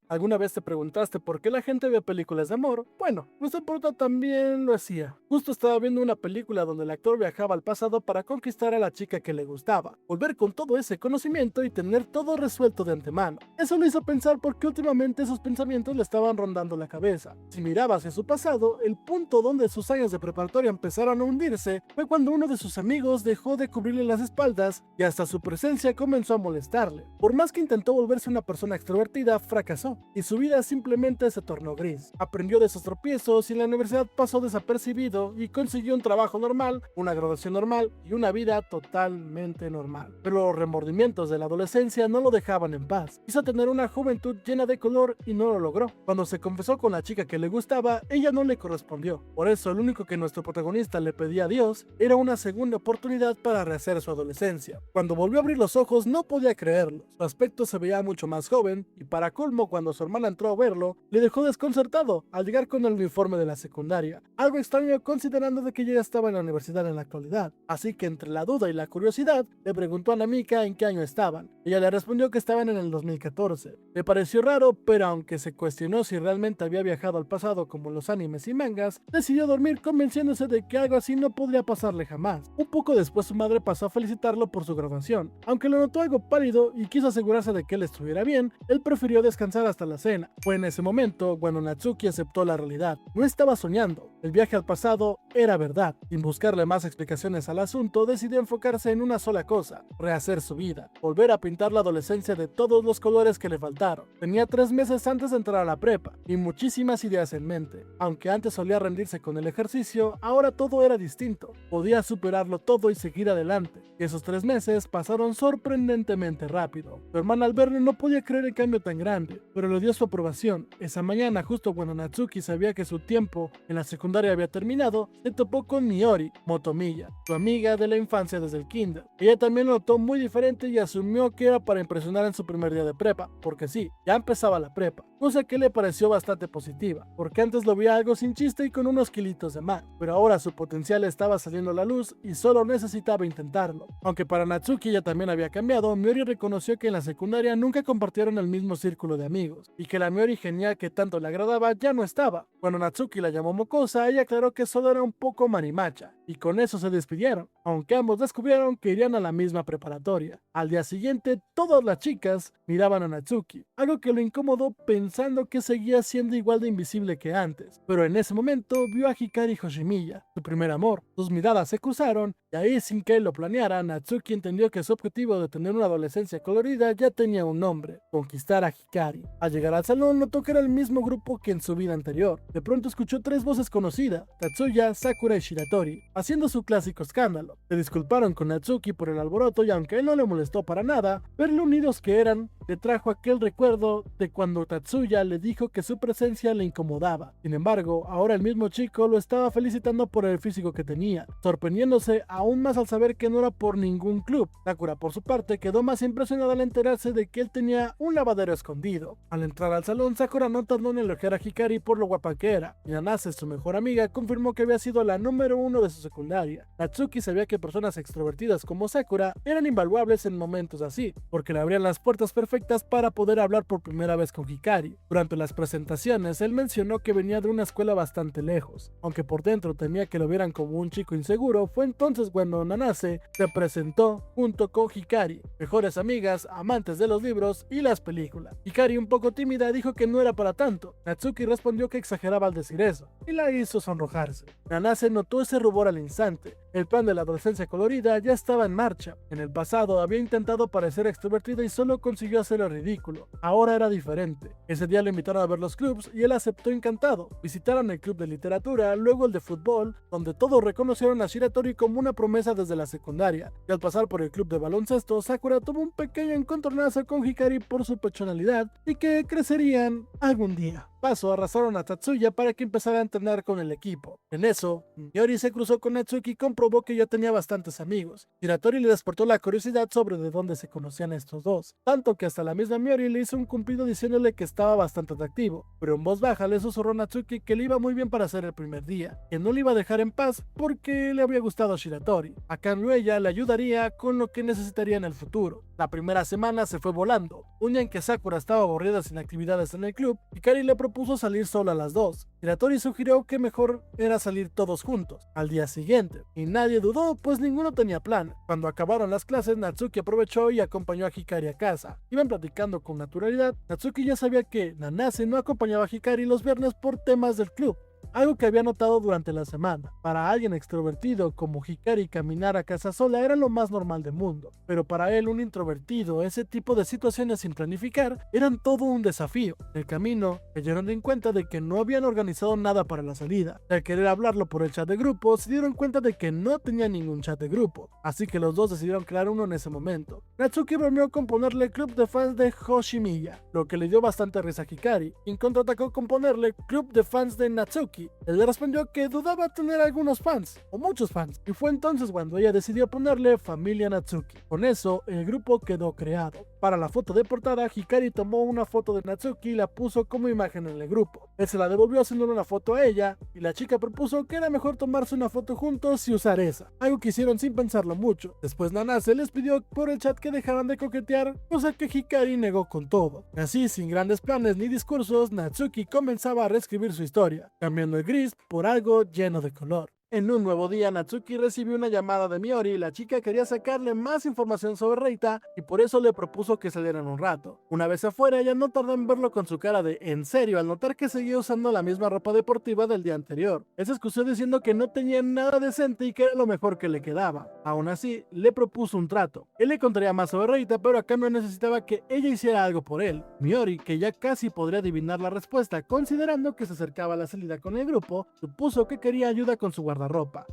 ¿Alguna vez te preguntaste por qué la gente ve películas de amor? Bueno, nuestro prota también lo hacía. Justo estaba viendo una película donde el actor viajaba al pasado para conquistar a la chica que le gustaba, volver con todo ese conocimiento y tener todo resuelto de antemano. Eso lo hizo pensar porque últimamente esos pensamientos le estaban rondando la cabeza. Si miraba hacia su pasado, el punto donde sus años de preparatoria empezaron a hundirse fue cuando uno de sus amigos dejó de cubrirle las espaldas y hasta su presencia comenzó a molestarle. Por más que intentó volverse una persona extrovertida, fracasó y su vida simplemente se tornó gris. Aprendió de sus tropiezos y en la universidad pasó desapercibido y consiguió un trabajo normal, una graduación normal y una vida totalmente normal. Pero los remordimientos de la adolescencia no lo dejaban en paz. Quiso tener una juventud llena de color y no lo logró. Cuando se confesó con la chica que le gustaba, ella no le correspondió. Por eso el único que nuestro protagonista le pedía a Dios era una segunda oportunidad para rehacer su adolescencia. Cuando volvió a abrir los ojos no podía creerlo. Su aspecto se veía mucho más joven y para colmo cuando su hermana entró a verlo, le dejó desconcertado al llegar con el uniforme de la secundaria. Algo extraño considerando de que ella ya estaba en la universidad en la actualidad. Así que entre la duda y la curiosidad, le preguntó a Namika en qué año estaban. Ella le respondió que estaban en el 2014. Le pareció raro, pero aunque se cuestionó si realmente había viajado al pasado como los animes y mangas, decidió dormir convenciéndose de que algo así no podría pasarle jamás. Un poco después su madre pasó a felicitarlo por su graduación. Aunque lo notó algo pálido y quiso asegurarse de que él estuviera bien, él prefirió descansar hasta la cena. Fue en ese momento cuando Natsuki aceptó la realidad. No estaba soñando, el viaje al pasado era verdad. Sin buscarle más explicaciones al asunto, decidió enfocarse en una sola cosa: rehacer su vida, volver a pintar la adolescencia de todos los colores que le faltaron. Tenía 3 meses antes de entrar a la prepa y muchísimas ideas en mente. Aunque antes solía rendirse con el ejercicio, ahora todo era distinto. Podía superarlo todo y seguir adelante. Y esos 3 meses pasaron sorprendentemente rápido. Su hermana al verlo no podía creer el cambio tan grande, pero le dio su aprobación. Esa mañana, justo cuando Natsuki sabía que su tiempo en la secundaria había terminado, se topó con Miori Motomiya, su amiga de la infancia desde el kinder. Ella también lo notó muy diferente y asumió que era para impresionar en su primer día de prepa, porque sí, ya empezaba la prepa, cosa que le pareció bastante positiva, porque antes lo veía algo sin chiste y con unos kilitos de más, pero ahora su potencial estaba saliendo a la luz y solo necesitaba intentarlo. Aunque para Natsuki ya también había cambiado, Miori reconoció que en la secundaria nunca compartieron el mismo círculo de amigos, y que la Miori genial que tanto le agradaba ya no estaba. Cuando Natsuki la llamó mocosa, ella aclaró que solo era un poco marimacha, y con eso se despidieron, aunque ambos descubrieron que irían a la misma preparatoria. Al día siguiente, todas las chicas miraban a Natsuki, algo que lo incomodó pensando que seguía siendo igual de invisible que antes. Pero en ese momento vio a Hikari Hoshimiya, su primer amor. Sus miradas se cruzaron y ahí, sin que él lo planeara, Natsuki entendió que su objetivo de tener una adolescencia colorida ya tenía un nombre: conquistar a Hikari. Al llegar al salón notó que era el mismo grupo que en su vida anterior. De pronto escuchó 3 voces conocidas: Tatsuya, Sakura y Shiratori, haciendo su clásico escándalo. Se disculparon con Natsuki por el alboroto y aunque a él no le molestó para nada, ver lo unidos que eran, le trajo aquel recuerdo de cuando Tatsuya le dijo que su presencia le incomodaba. Sin embargo, ahora el mismo chico lo estaba felicitando por el físico que tenía, sorprendiéndose aún más al saber que no era por ningún club. Sakura, por su parte, quedó más impresionada al enterarse de que él tenía un lavadero escondido. Al entrar al salón, Sakura no tardó en elogiar a Hikari por lo guapa que era, y Nanase, su mejor amiga, confirmó que había sido la número 1 de su secundaria. Natsuki sabía que personas extrovertidas como Sakura eran invaluables en momentos así, porque le abrían las puertas perfectas para poder hablar por primera vez con Hikari. Durante las presentaciones, él mencionó que venía de una escuela bastante lejos. Aunque por dentro temía que lo vieran como un chico inseguro, fue entonces cuando Nanase se presentó junto con Hikari, mejores amigas, amantes de los libros y las películas. Hikari, un poco tímida, dijo que no era para tanto. Natsuki respondió que exageraba al decir eso, y la hizo sonrojarse. Nanase notó ese rubor al instante. El plan de la adolescencia colorida ya estaba en marcha. En el pasado había intentado parecer extrovertida y solo consiguió hacerlo ridículo. Ahora era diferente. Ese día lo invitaron a ver los clubs y él aceptó encantado. Visitaron el club de literatura, luego el de fútbol, donde todos reconocieron a Shiratori como una promesa desde la secundaria. Y al pasar por el club de baloncesto, Sakura tuvo un pequeño encontronazo con Hikari por su personalidad y que crecerían Algún día. Paso arrastraron a Tatsuya para que empezara a entrenar con el equipo. En eso, Miyori se cruzó con Natsuki y comprobó que ya tenía bastantes amigos. Shiratori le despertó la curiosidad sobre de dónde se conocían estos dos, tanto que hasta la misma Miyori le hizo un cumplido diciéndole que estaba bastante atractivo, pero en voz baja le susurró a Natsuki que le iba muy bien para hacer el primer día, que no le iba a dejar en paz porque le había gustado a Shiratori. A cambio ella le ayudaría con lo que necesitaría en el futuro. La primera semana se fue volando. Un día en que Sakura estaba aburrida sin actividades en el club, Hikari le propuso salir sola a las dos. Shiratori sugirió que mejor era salir todos juntos, al día siguiente, y nadie dudó, pues ninguno tenía plan. Cuando acabaron las clases, Natsuki aprovechó y acompañó a Hikari a casa. Iban platicando con naturalidad. Natsuki ya sabía que Nanase no acompañaba a Hikari los viernes por temas del club, algo que había notado durante la semana. Para alguien extrovertido como Hikari, caminar a casa sola era lo más normal del mundo, pero para él, un introvertido, ese tipo de situaciones sin planificar eran todo un desafío. En el camino, cayeron en cuenta de que no habían organizado nada para la salida. Al querer hablarlo por el chat de grupo, se dieron cuenta de que no tenía ningún chat de grupo, así que los dos decidieron crear uno en ese momento. Natsuki bromeó con ponerle club de fans de Hoshimiya, lo que le dio bastante risa a Hikari, quien contraatacó con ponerle club de fans de Natsuki. Él le respondió que dudaba tener algunos fans, o muchos fans, y fue entonces cuando ella decidió ponerle familia Natsuki. Con eso, el grupo quedó creado. Para la foto de portada, Hikari tomó una foto de Natsuki y la puso como imagen en el grupo. Él se la devolvió haciéndole una foto a ella, y la chica propuso que era mejor tomarse una foto juntos y usar esa, algo que hicieron sin pensarlo mucho. Después Nanase les pidió por el chat que dejaran de coquetear, cosa que Hikari negó con todo. Así, sin grandes planes ni discursos, Natsuki comenzaba a reescribir su historia, cambiando el gris por algo lleno de color. En un nuevo día, Natsuki recibió una llamada de Miyori y la chica quería sacarle más información sobre Reita y por eso le propuso que salieran un rato. Una vez afuera, ella no tardó en verlo con su cara de "en serio" al notar que seguía usando la misma ropa deportiva del día anterior. Él se excusó diciendo que no tenía nada decente y que era lo mejor que le quedaba. Aún así, le propuso un trato. Él le contaría más sobre Reita, pero a cambio necesitaba que ella hiciera algo por él. Miyori, que ya casi podría adivinar la respuesta, considerando que se acercaba a la salida con el grupo, supuso que quería ayuda con su guardarropa.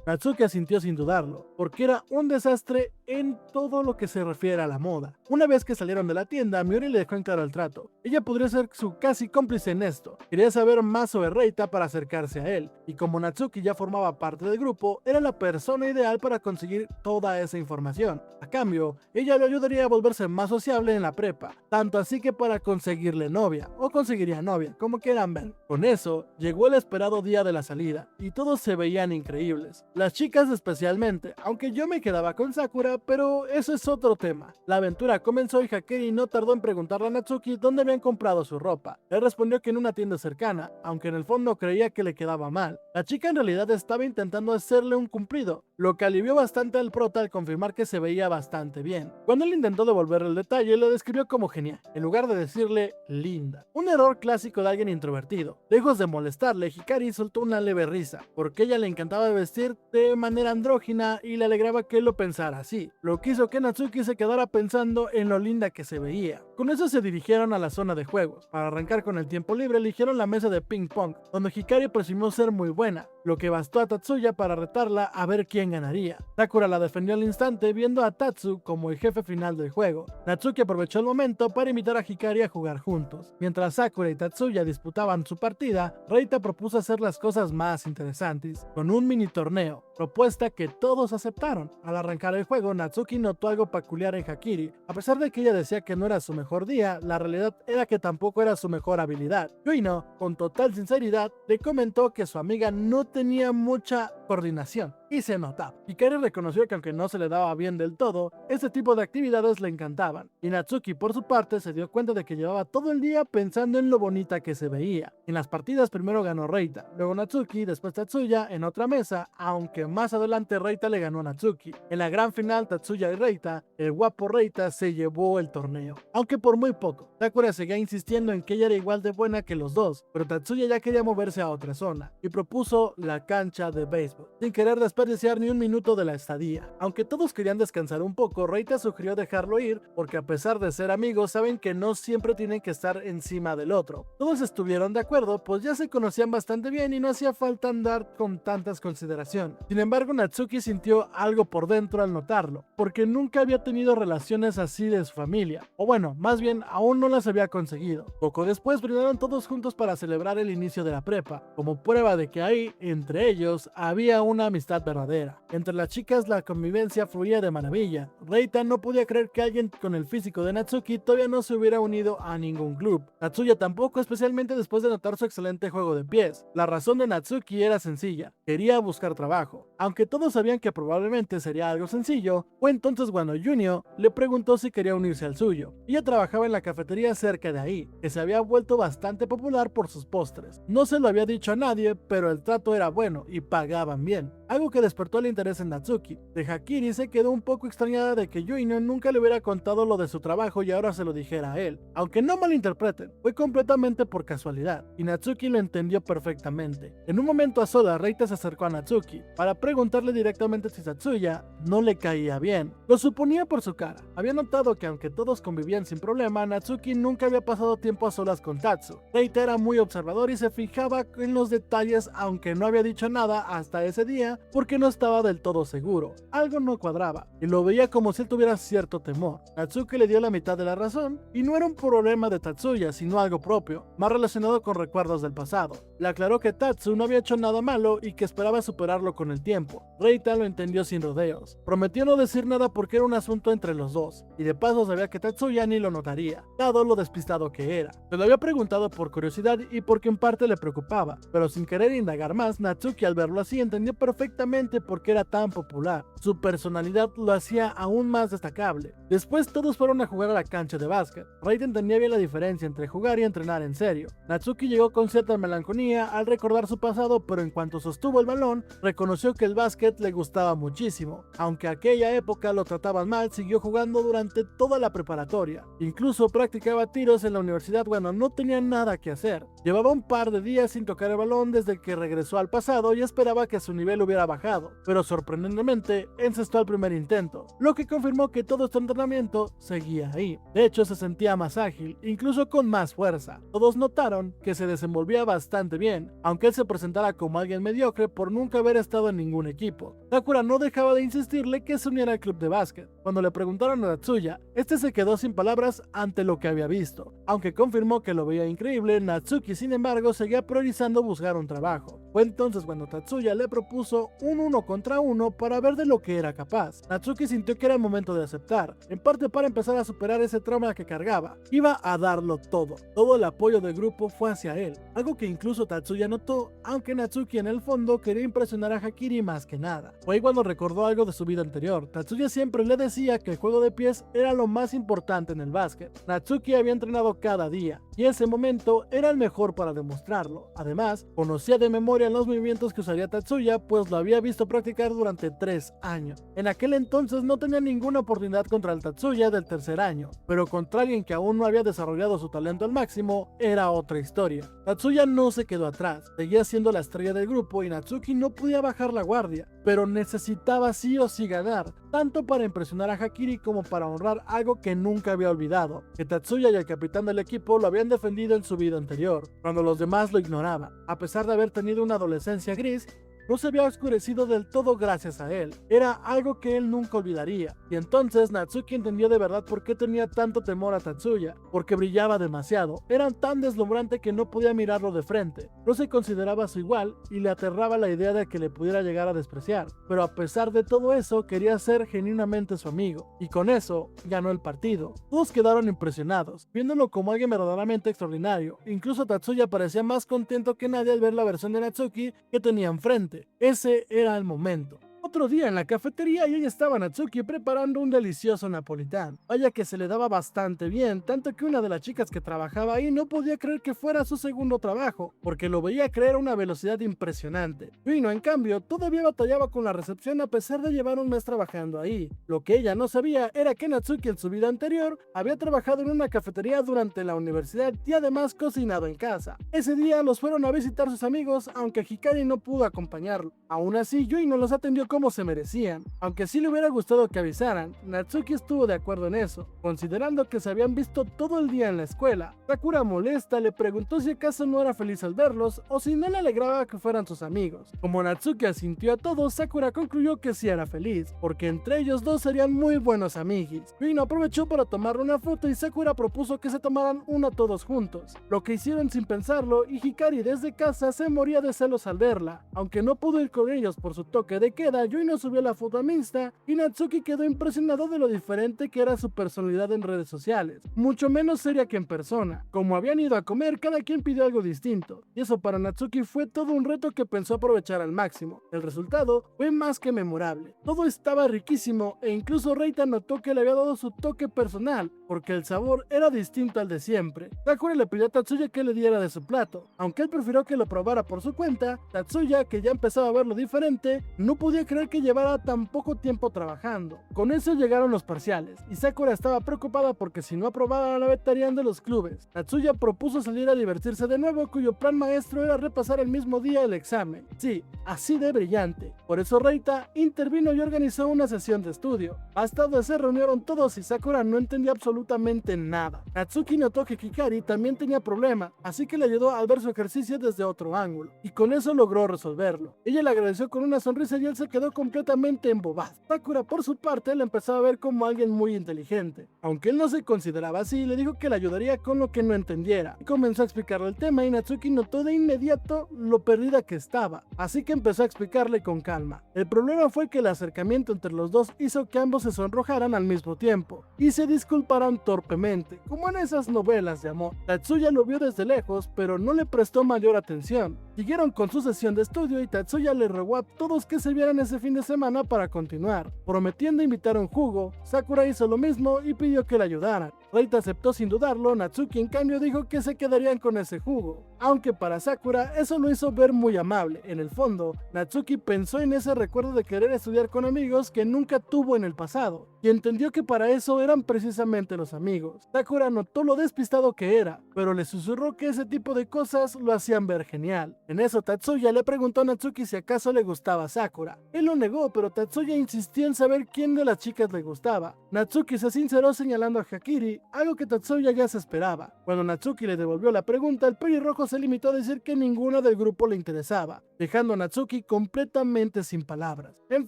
Natsuki asintió sin dudarlo, porque era un desastre en todo lo que se refiere a la moda. Una vez que salieron de la tienda, Miyori le dejó en claro el trato. Ella podría ser su casi cómplice en esto. Quería saber más sobre Reita para acercarse a él, y como Natsuki ya formaba parte del grupo, era la persona ideal para conseguir toda esa información. A cambio, ella le ayudaría a volverse más sociable en la prepa, tanto así que para conseguirle novia, o conseguiría novia, como quieran ver. Con eso, llegó el esperado día de la salida, y todos se veían increíbles. Las chicas especialmente, aunque yo me quedaba con Sakura, pero eso es otro tema. La aventura comenzó y Hikari no tardó en preguntarle a Natsuki dónde habían comprado su ropa. Él respondió que en una tienda cercana, aunque en el fondo creía que le quedaba mal. La chica en realidad estaba intentando hacerle un cumplido, lo que alivió bastante al prota al confirmar que se veía bastante bien. Cuando él intentó devolverle el detalle, lo describió como genial, en lugar de decirle linda. Un error clásico de alguien introvertido. Lejos de molestarle, Hikari soltó una leve risa, porque ella le encantaba vestir de manera andrógina y le alegraba que él lo pensara así, lo que hizo que Natsuki se quedara pensando en lo linda que se veía. Con eso se dirigieron a la zona de juegos. Para arrancar con el tiempo libre, eligieron la mesa de ping pong, donde Hikari presumió ser muy buena, lo que bastó a Tatsuya para retarla a ver quién ganaría. Sakura la defendió al instante, viendo a Tatsu como el jefe final del juego. Natsuki aprovechó el momento para invitar a Hikari a jugar juntos. Mientras Sakura y Tatsuya disputaban su partida, Reita propuso hacer las cosas más interesantes, con un mini torneo, propuesta que todos aceptaron. Al arrancar el juego, Natsuki notó algo peculiar en Hikari. A pesar de que ella decía que no era su mejor día, la realidad era que tampoco era su mejor habilidad. Yuino, con total sinceridad, le comentó que su amiga no tenía mucha coordinación, y se notaba. Hikari reconoció que aunque no se le daba bien del todo, este tipo de actividades le encantaban, y Natsuki por su parte se dio cuenta de que llevaba todo el día pensando en lo bonita que se veía. En las partidas primero ganó Reita, luego Natsuki, después Tatsuya en otra mesa, aunque más adelante Reita le ganó a Natsuki. En la gran final Tatsuya y Reita, el guapo Reita se llevó el torneo, aunque por muy poco. Sakura seguía insistiendo en que ella era igual de buena que los dos, pero Tatsuya ya quería moverse a otra zona, y propuso la cancha de béisbol. trabajo, sin querer desperdiciar ni un minuto de la estadía. Aunque todos querían descansar un poco, Reita sugirió dejarlo ir porque a pesar de ser amigos saben que no siempre tienen que estar encima del otro. Todos estuvieron de acuerdo, pues ya se conocían bastante bien y no hacía falta andar con tantas consideraciones. Sin embargo, Natsuki sintió algo por dentro al notarlo, porque nunca había tenido relaciones así de su familia, o bueno, más bien aún no las había conseguido. Poco después brindaron todos juntos para celebrar el inicio de la prepa, como prueba de que ahí, entre ellos, había una amistad verdadera. Entre las chicas la convivencia fluía de maravilla. Reita no podía creer que alguien con el físico de Natsuki todavía no se hubiera unido a ningún club. Tatsuya tampoco, especialmente después de notar su excelente juego de pies. La razón de Natsuki era sencilla, quería buscar trabajo. Aunque todos sabían que probablemente sería algo sencillo, fue entonces cuando Junio le preguntó si quería unirse al suyo. Ella trabajaba en la cafetería cerca de ahí, que se había vuelto bastante popular por sus postres. No se lo había dicho a nadie, pero el trato era bueno y pagaban bien, algo que despertó el interés en Natsuki. De Hakiri se quedó un poco extrañada de que Junio nunca le hubiera contado lo de su trabajo y ahora se lo dijera a él. Aunque no malinterpreten, fue completamente por casualidad, y Natsuki lo entendió perfectamente. En un momento a solas, Reita se acercó a Natsuki para preguntarle directamente si Tatsuya no le caía bien. Lo suponía por su cara. Había notado que aunque todos convivían sin problema, Natsuki nunca había pasado tiempo a solas con Tatsu. Reita era muy observador y se fijaba en los detalles, aunque no había dicho nada hasta ese día porque no estaba del todo seguro. Algo no cuadraba y lo veía como si él tuviera cierto temor. Natsuki le dio la mitad de la razón y no era un problema de Tatsuya, sino algo propio, más relacionado con recuerdos del pasado. Le aclaró que Tatsu no había hecho nada malo y que esperaba superarlo con el tiempo. Reita lo entendió sin rodeos. Prometió no decir nada porque era un asunto entre los dos, y de paso sabía que Tatsuya ni lo notaría, dado lo despistado que era. Se lo había preguntado por curiosidad y porque en parte le preocupaba, pero sin querer indagar más, Natsuki al verlo así entendió perfectamente por qué era tan popular. Su personalidad lo hacía aún más destacable. Después todos fueron a jugar a la cancha de básquet. Reita entendía bien la diferencia entre jugar y entrenar en serio. Natsuki llegó con cierta melancolía al recordar su pasado, pero en cuanto sostuvo el balón, reconoció que el básquet le gustaba muchísimo. Aunque aquella época lo trataban mal, siguió jugando durante toda la preparatoria. Incluso practicaba tiros en la universidad cuando no tenía nada que hacer. Llevaba un par de días sin tocar el balón desde que regresó al pasado y esperaba que su nivel hubiera bajado, pero sorprendentemente encestó al primer intento, lo que confirmó que todo este entrenamiento seguía ahí. De hecho, se sentía más ágil, incluso con más fuerza. Todos notaron que se desenvolvía bastante bien, aunque él se presentara como alguien mediocre por nunca haber estado en ningún equipo. Sakura no dejaba de insistirle que se uniera al club de básquet. Cuando le preguntaron a Tatsuya, este se quedó sin palabras ante lo que había visto. Aunque confirmó que lo veía increíble, Natsuki sin embargo seguía priorizando buscar un trabajo. Fue entonces cuando Tatsuya le propuso un 1 contra 1 para ver de lo que era capaz. Natsuki sintió que era el momento de aceptar, en parte para empezar a superar ese trauma que cargaba. Iba a darlo todo. Todo el apoyo del grupo fue hacia él, algo que incluso Tatsuya notó, aunque Natsuki en el fondo quería impresionar a Hakiri más que nada. Fue ahí cuando recordó algo de su vida anterior. Tatsuya siempre le decía que el juego de pies era lo más importante en el básquet. Natsuki había entrenado cada día, y ese momento era el mejor para demostrarlo. Además, conocía de memoria los movimientos que usaría Tatsuya, pues lo había visto practicar durante 3 años. En aquel entonces no tenía ninguna oportunidad contra el Tatsuya del tercer año, pero contra alguien que aún no había desarrollado su talento al máximo, era otra historia. Tatsuya no se quedó atrás, seguía siendo la estrella del grupo y Natsuki no podía bajar la guardia, pero necesitaba sí o sí ganar, tanto para impresionar a Hakiri como para honrar algo que nunca había olvidado, que Tatsuya y el capitán del equipo lo habían defendido en su vida anterior, cuando los demás lo ignoraban. A pesar de haber tenido una adolescencia gris, no se había oscurecido del todo gracias a él. Era algo que él nunca olvidaría. Y entonces Natsuki entendió de verdad por qué tenía tanto temor a Tatsuya, porque brillaba demasiado. Era tan deslumbrante que no podía mirarlo de frente. No se consideraba su igual y le aterraba la idea de que le pudiera llegar a despreciar. Pero a pesar de todo eso, quería ser genuinamente su amigo. Y con eso, ganó el partido. Todos quedaron impresionados, viéndolo como alguien verdaderamente extraordinario. Incluso Tatsuya parecía más contento que nadie al ver la versión de Natsuki que tenía enfrente. Ese era el momento. No Otro día en la cafetería y ahí estaba Natsuki preparando un delicioso napolitán. Vaya que se le daba bastante bien, tanto que una de las chicas que trabajaba ahí no podía creer que fuera su segundo trabajo, porque lo veía creer a una velocidad impresionante. Yuino, en cambio, todavía batallaba con la recepción a pesar de llevar un mes trabajando ahí. Lo que ella no sabía era que Natsuki en su vida anterior había trabajado en una cafetería durante la universidad y además cocinado en casa. Ese día los fueron a visitar sus amigos, aunque Hikari no pudo acompañarlo. Aún así, Yuino los atendió como se merecían. Aunque sí le hubiera gustado que avisaran, Natsuki estuvo de acuerdo en eso, considerando que se habían visto todo el día en la escuela. Sakura, molesta, le preguntó si acaso no era feliz al verlos o si no le alegraba que fueran sus amigos. Como Natsuki asintió a todo, Sakura concluyó que sí era feliz, porque entre ellos dos serían muy buenos amiguis. Yuino aprovechó para tomarle una foto y Sakura propuso que se tomaran una todos juntos, lo que hicieron sin pensarlo, y Hikari desde casa se moría de celos al verla. Aunque no pudo ir con ellos por su toque de queda, Yuino subió la foto a Insta y Natsuki quedó impresionado de lo diferente que era su personalidad en redes sociales, mucho menos seria que en persona. Como habían ido a comer, cada quien pidió algo distinto, y eso para Natsuki fue todo un reto que pensó aprovechar al máximo. El resultado fue más que memorable. Todo estaba riquísimo e incluso Reita notó que le había dado su toque personal, porque el sabor era distinto al de siempre. Sakura le pidió a Tatsuya que le diera de su plato. Aunque él prefirió que lo probara por su cuenta, Tatsuya, que ya empezaba a verlo diferente, no podía creer que llevara tan poco tiempo trabajando. Con eso llegaron los parciales, y Sakura estaba preocupada porque si no aprobaba la vetarían de los clubes. Tatsuya propuso salir a divertirse de nuevo, cuyo plan maestro era repasar el mismo día el examen. Sí, así de brillante. Por eso Reita intervino y organizó una sesión de estudio. Más tarde se reunieron todos y Sakura no entendía absolutamente nada. Natsuki notó que Hikari también tenía problema, así que le ayudó a ver su ejercicio desde otro ángulo, y con eso logró resolverlo. Ella le agradeció con una sonrisa y él se quedó completamente embobado. Sakura, por su parte, le empezó a ver como alguien muy inteligente. Aunque él no se consideraba así, le dijo que le ayudaría con lo que no entendiera. Y comenzó a explicarle el tema y Natsuki notó de inmediato lo perdida que estaba, así que empezó a explicarle con calma. El problema fue que el acercamiento entre los dos hizo que ambos se sonrojaran al mismo tiempo y se disculparan torpemente, como en esas novelas de amor. Tatsuya lo vio desde lejos, pero no le prestó mayor atención. Siguieron con su sesión de estudio y Tatsuya le rogó a todos que se vieran ese fin de semana para continuar, prometiendo invitar un jugo. Sakura hizo lo mismo y pidió que le ayudaran. Reita aceptó sin dudarlo. Natsuki en cambio dijo que se quedarían con ese jugo, aunque para Sakura eso lo hizo ver muy amable. En el fondo, Natsuki pensó en ese recuerdo de querer estudiar con amigos que nunca tuvo en el pasado, y entendió que para eso eran precisamente los amigos. Sakura notó lo despistado que era, pero le susurró que ese tipo de cosas lo hacían ver genial. En eso Tatsuya le preguntó a Natsuki si acaso le gustaba Sakura. Él lo negó, pero Tatsuya insistió en saber quién de las chicas le gustaba. Natsuki se sinceró señalando a Hakiri, algo que Tatsuya ya se esperaba. Cuando Natsuki le devolvió la pregunta, el pelirrojo se limitó a decir que ninguno del grupo le interesaba, dejando a Natsuki completamente sin palabras. En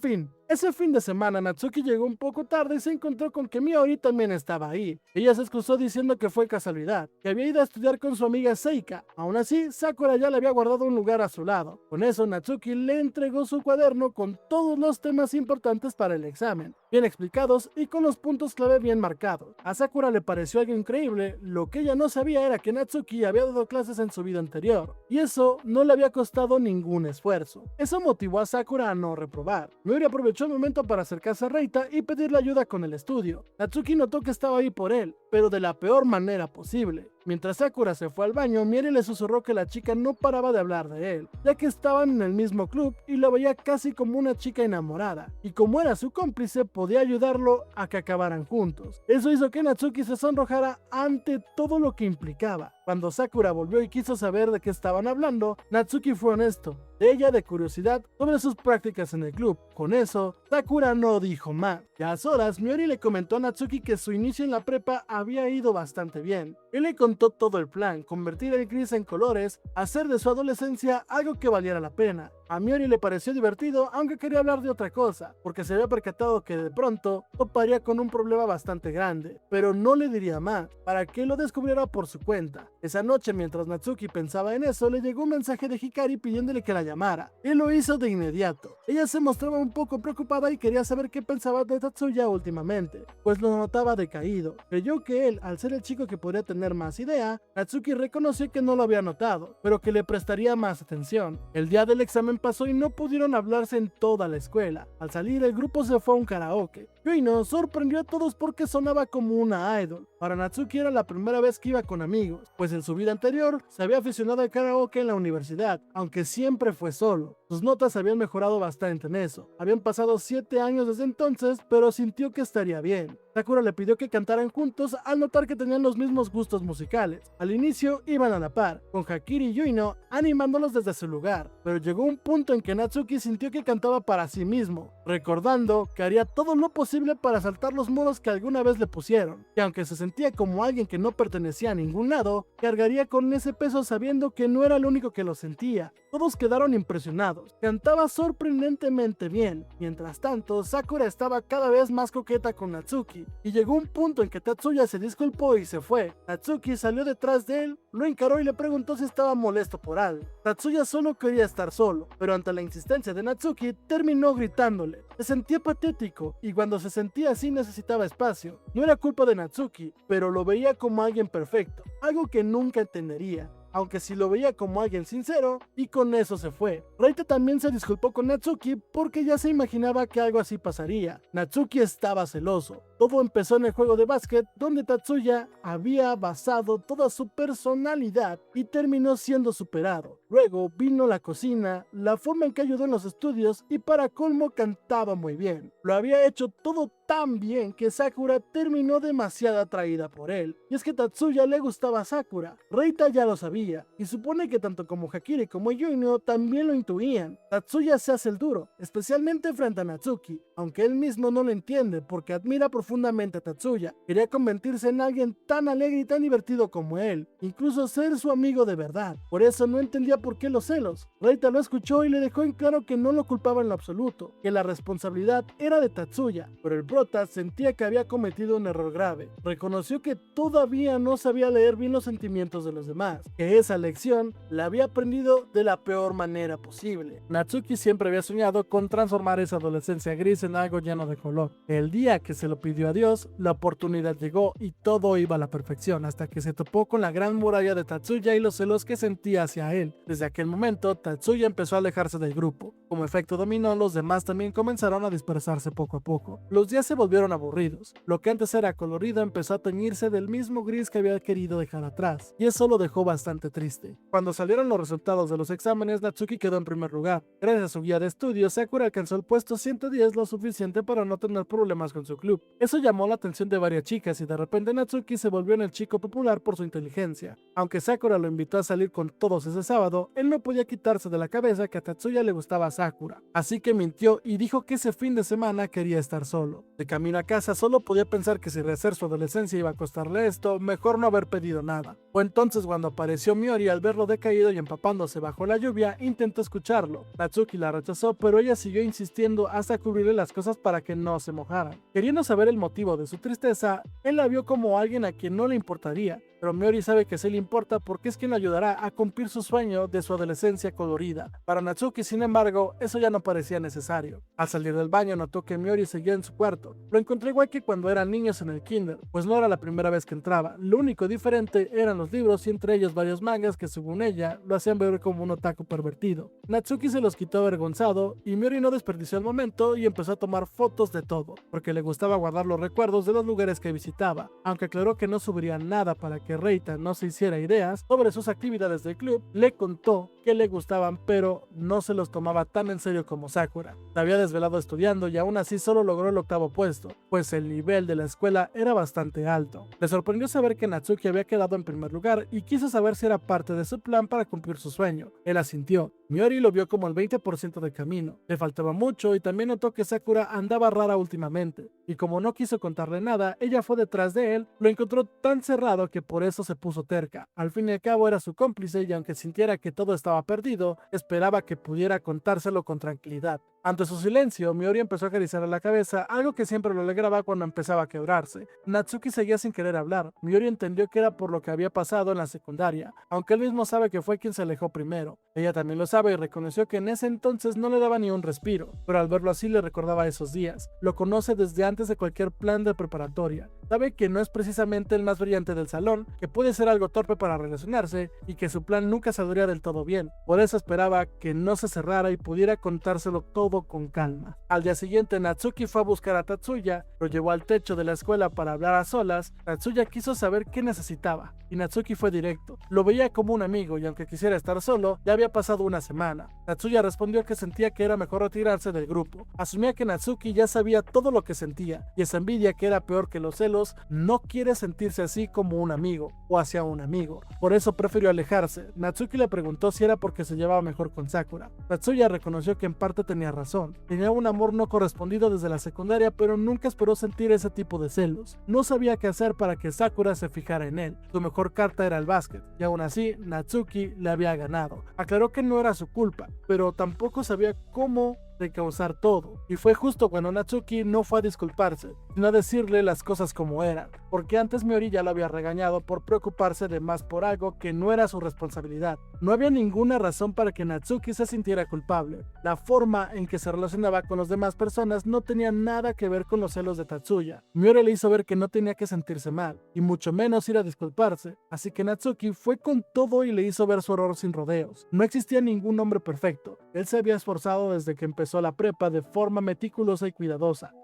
fin, ese fin de semana Natsuki llegó un poco tarde y se encontró con que Miori también estaba ahí. Ella se excusó diciendo que fue casualidad, que había ido a estudiar con su amiga Seika. Aún así, Sakura ya le había guardado un lugar a su lado. Con eso, Natsuki le entregó su cuaderno con todos los temas importantes para el examen, bien explicados y con los puntos clave bien marcados. A Sakura le pareció algo increíble. Lo que ella no sabía era que Natsuki había dado clases en su vida anterior, y eso no le había costado ningún esfuerzo. Eso motivó a Sakura a no reprobar. Miori aprovechó el momento para acercarse a Reita y pedirle ayuda con el estudio. Natsuki notó que estaba ahí por él, pero de la peor manera posible. Mientras Sakura se fue al baño, Miori le susurró que la chica no paraba de hablar de él, ya que estaban en el mismo club y lo veía casi como una chica enamorada, y como era su cómplice, podía ayudarlo a que acabaran juntos. Eso hizo que Natsuki se sonrojara ante todo lo que implicaba. Cuando Sakura volvió y quiso saber de qué estaban hablando, Natsuki fue honesto, de ella de curiosidad sobre sus prácticas en el club. Con eso, Sakura no dijo más. Ya a solas, Miori le comentó a Natsuki que su inicio en la prepa había ido bastante bien. Él le contó todo el plan: convertir el gris en colores, hacer de su adolescencia algo que valiera la pena. A Miori le pareció divertido, aunque quería hablar de otra cosa, porque se había percatado que de pronto toparía con un problema bastante grande, pero no le diría más, para que lo descubriera por su cuenta. Esa noche, mientras Natsuki pensaba en eso, le llegó un mensaje de Hikari pidiéndole que la llamara. Él lo hizo de inmediato. Ella se mostraba un poco preocupada y quería saber qué pensaba de Tatsuya últimamente, pues lo notaba decaído. Creyó que él, al ser el chico que podría tener más idea, Natsuki reconoció que no lo había notado, pero que le prestaría más atención. El día del examen examen pasó y no pudieron hablarse en toda la escuela. Al salir, el grupo se fue a un karaoke. Yuino sorprendió a todos porque sonaba como una idol. Para Natsuki era la primera vez que iba con amigos, pues en su vida anterior se había aficionado al karaoke en la universidad, aunque siempre fue solo. Sus notas habían mejorado bastante en eso. Habían pasado 7 años desde entonces, pero sintió que estaría bien. Sakura le pidió que cantaran juntos al notar que tenían los mismos gustos musicales. Al inicio iban a la par, con Hakiri y Yuino animándolos desde su lugar, pero llegó un punto en que Natsuki sintió que cantaba para sí mismo, recordando que haría todo lo posible para saltar los muros que alguna vez le pusieron, que aunque se sentía como alguien que no pertenecía a ningún lado, cargaría con ese peso sabiendo que no era el único que lo sentía. Todos quedaron impresionados. Cantaba sorprendentemente bien. Mientras tanto, Sakura estaba cada vez más coqueta con Natsuki, y llegó un punto en que Tatsuya se disculpó y se fue. Natsuki salió detrás de él, lo encaró y le preguntó si estaba molesto por algo. Tatsuya solo quería estar solo, pero ante la insistencia de Natsuki, terminó gritándole. Se sentía patético, y cuando se sentía así necesitaba espacio. No era culpa de Natsuki, pero lo veía como alguien perfecto, algo que nunca entendería, aunque sí lo veía como alguien sincero, y con eso se fue. Reita también se disculpó con Natsuki porque ya se imaginaba que algo así pasaría. Natsuki estaba celoso. Todo empezó en el juego de básquet, donde Tatsuya había basado toda su personalidad y terminó siendo superado. Luego vino la cocina, la forma en que ayudó en los estudios y para colmo cantaba muy bien. Lo había hecho todo tan bien que Sakura terminó demasiado atraída por él. Y es que Tatsuya le gustaba a Sakura. Reita ya lo sabía, y supone que tanto como Hakiri como Yuino también lo intuían. Tatsuya se hace el duro, especialmente frente a Natsuki, aunque él mismo no lo entiende porque admira profundamente a Tatsuya. Quería convertirse en alguien tan alegre y tan divertido como él, incluso ser su amigo de verdad. Por eso no entendía por qué los celos. Reita lo escuchó y le dejó en claro que no lo culpaba en lo absoluto, que la responsabilidad era de Tatsuya, pero el prota sentía que había cometido un error grave. Reconoció que todavía no sabía leer bien los sentimientos de los demás, que esa lección la había aprendido de la peor manera posible. Natsuki siempre había soñado con transformar esa adolescencia gris en algo lleno de color. El día que se lo pidió a Dios, la oportunidad llegó y todo iba a la perfección, hasta que se topó con la gran muralla de Tatsuya y los celos que sentía hacia él. Desde aquel momento, Tatsuya empezó a alejarse del grupo. Como efecto dominó, los demás también comenzaron a dispersarse poco a poco. Los días se volvieron aburridos. Lo que antes era colorido empezó a teñirse del mismo gris que había querido dejar atrás, y eso lo dejó bastante triste. Cuando salieron los resultados de los exámenes, Natsuki quedó en primer lugar. Gracias a su guía de estudios, Sakura alcanzó el puesto 110, lo suficiente para no tener problemas con su club. Eso llamó la atención de varias chicas y de repente Natsuki se volvió en el chico popular por su inteligencia. Aunque Sakura lo invitó a salir con todos ese sábado, él no podía quitarse de la cabeza que a Tatsuya le gustaba a Sakura. Así que mintió y dijo que ese fin de semana quería estar solo. De camino a casa solo podía pensar que si rehacer su adolescencia iba a costarle esto, mejor no haber pedido nada. Fue entonces cuando apareció Miori al verlo decaído y empapándose bajo la lluvia, intentó escucharlo. Natsuki la rechazó, pero ella siguió insistiendo hasta cubrirle las cosas para que no se mojaran. Queriendo saber el motivo de su tristeza, él la vio como alguien a quien no le importaría, pero Miori sabe que sí le importa porque es quien le ayudará a cumplir su sueño de su adolescencia colorida. Para Natsuki, sin embargo, eso ya no parecía necesario. Al salir del baño notó que Miori seguía en su cuarto. Lo encontró igual que cuando eran niños en el kinder, pues no era la primera vez que entraba. Lo único diferente eran los libros y entre ellos varios mangas que según ella lo hacían ver como un otaku pervertido. Natsuki se los quitó avergonzado y Miori no desperdició el momento y empezó a tomar fotos de todo, porque le gustaba guardar los recuerdos de los lugares que visitaba, aunque aclaró que no subiría nada para que Reita no se hiciera ideas sobre sus actividades del club. Le contó que le gustaban, pero no se los tomaba tan en serio como Sakura. Se había desvelado estudiando y aún así solo logró el 8º puesto, pues el nivel de la escuela era bastante alto. Le sorprendió saber que Natsuki había quedado en primer lugar y quiso saber si era parte de su plan para cumplir su sueño. Él asintió. Miori lo vio como el 20% del camino. Le faltaba mucho y también notó que Sakura andaba rara últimamente. Y como no quiso contarle nada, ella fue detrás de él, lo encontró tan cerrado que por eso se puso terca. Al fin y al cabo era su cómplice y aunque sintiera que todo estaba perdido, esperaba que pudiera contárselo con tranquilidad. Ante su silencio, Miori empezó a acariciarle la cabeza, algo que siempre lo alegraba cuando empezaba a quebrarse. Natsuki seguía sin querer hablar. Miori entendió que era por lo que había pasado en la secundaria, aunque él mismo sabe que fue quien se alejó primero. Ella también lo sabe y reconoció que en ese entonces no le daba ni un respiro, pero al verlo así le recordaba esos días. Lo conoce desde antes de cualquier plan de preparatoria. Sabe que no es precisamente el más brillante del salón, que puede ser algo torpe para relacionarse y que su plan nunca saldría del todo bien. Por eso esperaba que no se cerrara y pudiera contárselo todo con calma. Al día siguiente, Natsuki fue a buscar a Tatsuya, lo llevó al techo de la escuela para hablar a solas. Tatsuya quiso saber qué necesitaba y Natsuki fue directo. Lo veía como un amigo y aunque quisiera estar solo, ya había pasado una semana. Tatsuya respondió que sentía que era mejor retirarse del grupo. Asumía que Natsuki ya sabía todo lo que sentía y esa envidia, que era peor que los celos, no quiere sentirse así como un amigo o hacia un amigo. Por eso prefirió alejarse. Natsuki le preguntó si era porque se llevaba mejor con Sakura. Tatsuya reconoció que en parte tenía razón. Tenía un amor no correspondido desde la secundaria, pero nunca esperó sentir ese tipo de celos. No sabía qué hacer para que Sakura se fijara en él. Su mejor carta era el básquet, y aún así Natsuki le había ganado. Aclaró que no era su culpa, pero tampoco sabía cómo de causar todo, y fue justo cuando Natsuki no fue a disculparse, sino a decirle las cosas como eran, porque antes Miori ya lo había regañado por preocuparse de más por algo que no era su responsabilidad. No había ninguna razón para que Natsuki se sintiera culpable. La forma en que se relacionaba con las demás personas no tenía nada que ver con los celos de Tatsuya. Miori le hizo ver que no tenía que sentirse mal, y mucho menos ir a disculparse, así que Natsuki fue con todo y le hizo ver su error sin rodeos. No existía ningún hombre perfecto. Él se había esforzado desde que empezó la prepa de forma meticulosa y cuidadosa,